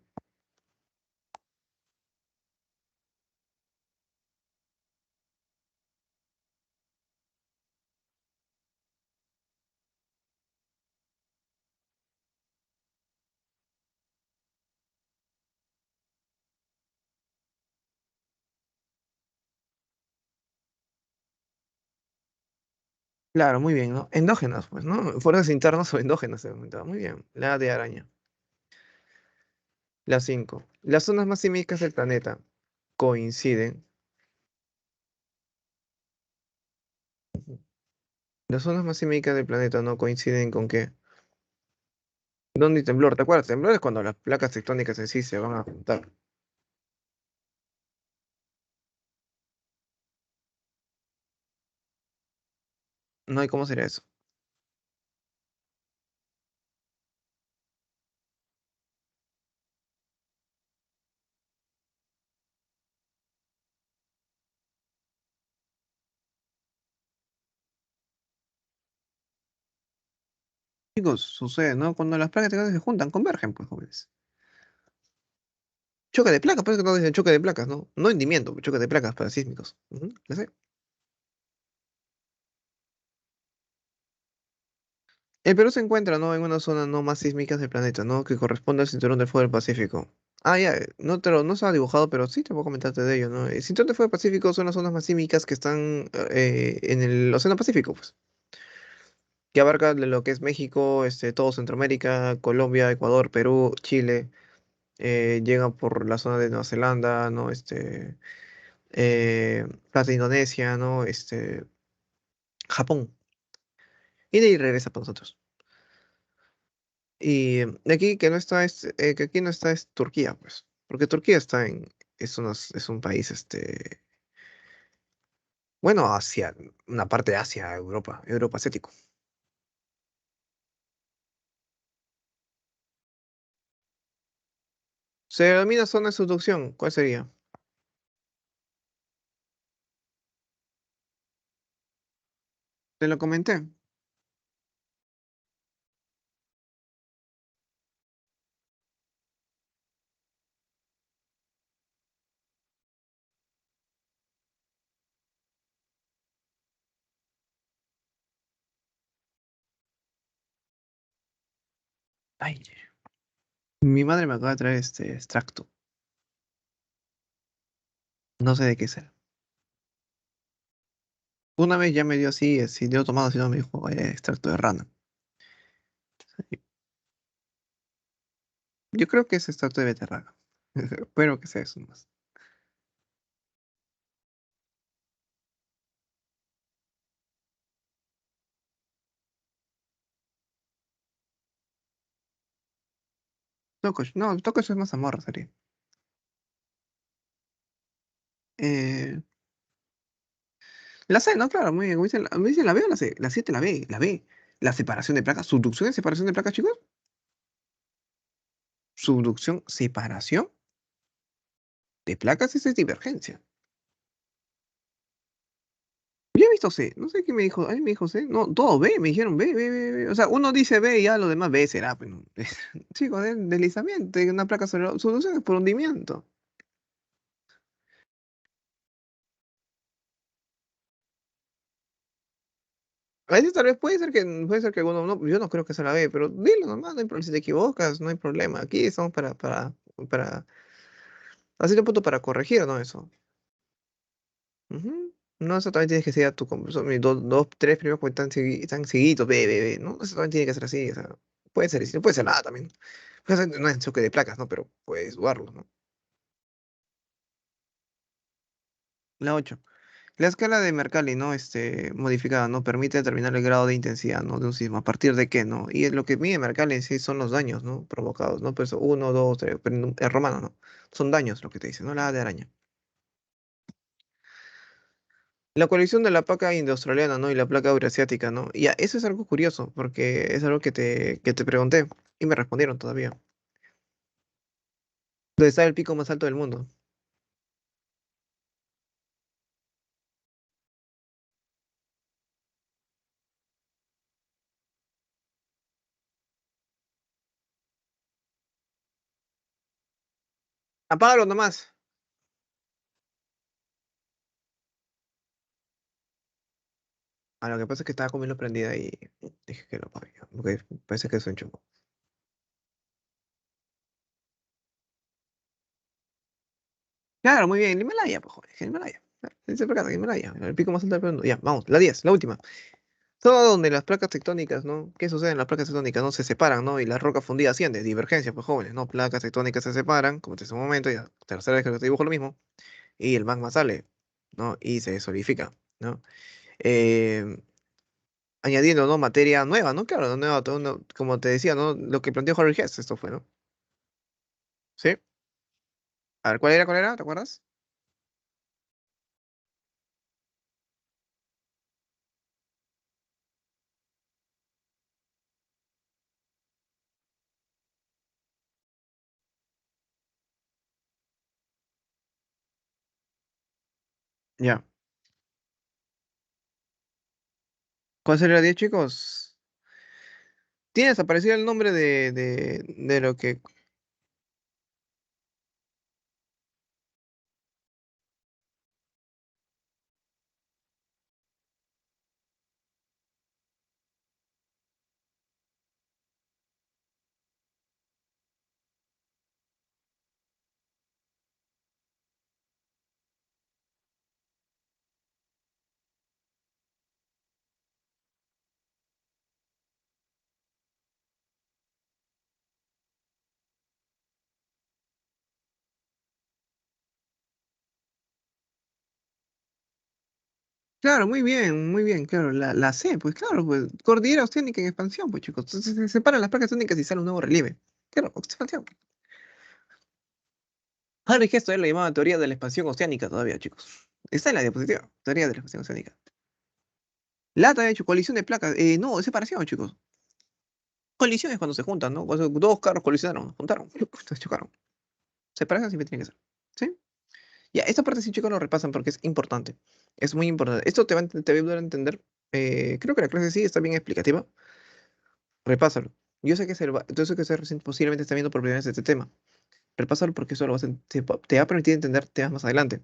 Claro, muy bien, ¿no? Endógenas, pues, ¿no? Fuerzas internas o endógenas, se comentaba. Muy bien. La de araña. La 5. Las zonas más sísmicas del planeta coinciden. Las zonas más sísmicas del planeta no coinciden con qué. ¿Dónde hay temblor? ¿Te acuerdas? Temblor es cuando las placas tectónicas en sí se van a juntar. No hay cómo sería eso. Chicos, sucede, ¿no? Cuando las placas tectónicas se juntan, convergen, pues, jóvenes. Choque de placas, por eso que no dicen choque de placas, ¿no? No hundimiento, choque de placas para sísmicos. Ujú, ya sé. El Perú se encuentra, ¿no? En una zona no más sísmicas del planeta, ¿no? Que corresponde al cinturón del fuego del Pacífico. Ah, ya, no estaba dibujado, pero sí te puedo comentarte de ello, ¿no? El cinturón del fuego del Pacífico son las zonas más sísmicas que están en el Océano Pacífico, pues. Que abarca de lo que es México, todo Centroamérica, Colombia, Ecuador, Perú, Chile. Llegan por la zona de Nueva Zelanda, ¿no? Parte de Indonesia, ¿no? Japón. Y de ahí regresa para nosotros. Y de aquí que no está que aquí no está es Turquía, pues. Porque Turquía está es un país, bueno, Asia, una parte de Asia, Europa asiático. Se denomina zona de subducción, ¿cuál sería? Te lo comenté. Ay, mi madre me acaba de traer este extracto. No sé de qué será. Una vez ya me dio así dio tomado, así no me dijo, extracto de rana. Yo creo que es extracto de beterraga. Espero que sea eso más. Toco eso es mazamorra, sería. Eh, la C, ¿no? Claro, muy bien. Me dicen la B o la C. La 7, la B, la B. La separación de placas. ¿Subducción y separación de placas, chicos? Subducción, separación de placas, esa es divergencia. Yo he visto C, no sé qué me dijo, a mí me dijo C, no, todo B, me dijeron B, B, B, B. O sea, uno dice B y ya lo demás B será, pues, no. Chicos, deslizamiento de una placa sobre subducción es por hundimiento. A veces tal vez puede ser que alguno, no, yo no creo que sea la B, pero dilo nomás, no hay problema, si te equivocas, no hay problema. Aquí estamos para, a cierto punto para corregir, ¿no? Eso. Ujú. No exactamente tienes que seguir a son mis dos, tres primeros porque están seguidos, no exactamente tiene que ser así, o sea, puede ser, así, no puede ser nada también. Puede ser, no es choque de placas, ¿no? Pero puedes dudarlo, ¿no? La 8. La escala de Mercalli, ¿no? Modificada, ¿no? Permite determinar el grado de intensidad, ¿no? De un sismo. ¿A partir de qué, no? Y lo que mide Mercalli en sí son los daños, ¿no? Provocados, ¿no? Pues uno, dos, tres, pero en romano, ¿no? Son daños lo que te dice, ¿no? La A de araña. La colisión de la placa indoaustraliana, ¿no? Y la placa eurasiática, ¿no? Y eso es algo curioso, porque es algo que te pregunté y me respondieron todavía. ¿Dónde está el pico más alto del mundo? Apágalo nomás. Ah, lo que pasa es que estaba comiendo prendida y dije que lo apague, porque parece que es un chungo. Claro, muy bien, el Himalaya, pues, joder, el Himalaya. Dice por acá, el Himalaya, el pico más alto del mundo. Ya, vamos, la 10, la última. Todo donde las placas tectónicas, ¿no? ¿Qué sucede en las placas tectónicas? No se separan, ¿no? Y la roca fundida asciende, divergencia, pues jóvenes, ¿no? Placas tectónicas se separan, como te hace un momento, ya, tercera vez que te dibujo lo mismo, y el magma sale, ¿no? Y se solidifica, ¿no? Eh, añadiendo, ¿no? Materia nueva, ¿no? Claro, nueva, como te decía, ¿no? Lo que planteó Harry Hess, esto fue, ¿no? ¿Sí? A ver, ¿cuál era? ¿Cuál era? ¿Te acuerdas? Ya. ¿Cuál sería la 10, chicos? Tiene desaparecido el nombre de lo que... Claro, muy bien, claro, la C, pues claro, pues cordillera oceánica en expansión, pues chicos. Entonces se separan las placas tectónicas y sale un nuevo relieve. Claro, expansión. Harry Hess él lo llamaba teoría de la expansión oceánica todavía, chicos. Está en la diapositiva, teoría de la expansión oceánica. Lata, de hecho, colisión de placas. No, es separación, chicos. Colisión es cuando se juntan, ¿no? Cuando dos carros colisionaron, juntaron, se chocaron. Separación siempre tiene que ser. ¿Sí? Ya, esta parte sí, chicos, lo repasan porque es importante. Es muy importante. Esto te va a ayudar a entender. Creo que la clase sí está bien explicativa. Repásalo. Yo sé que se recién posiblemente está viendo por primera vez este tema. Repásalo porque eso te va a permitir entender temas más adelante.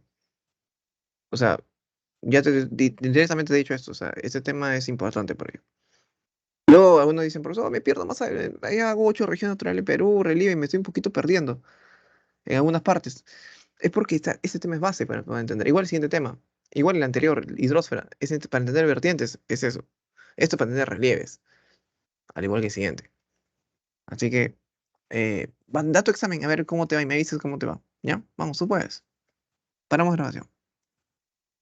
O sea, ya directamente te he dicho esto. O sea, este tema es importante por ello. Luego algunos dicen, profesor, me pierdo más. Ahí hago 8 regiones naturales en Perú, relieve y me estoy un poquito perdiendo en algunas partes. Es porque este tema es base para poder entender. Igual el siguiente tema. Igual el anterior, hidrosfera. Para entender vertientes, es eso. Esto para entender relieves. Al igual que el siguiente. Así que, da tu examen, a ver cómo te va y me dices cómo te va. ¿Ya? Vamos, tú puedes. Paramos grabación.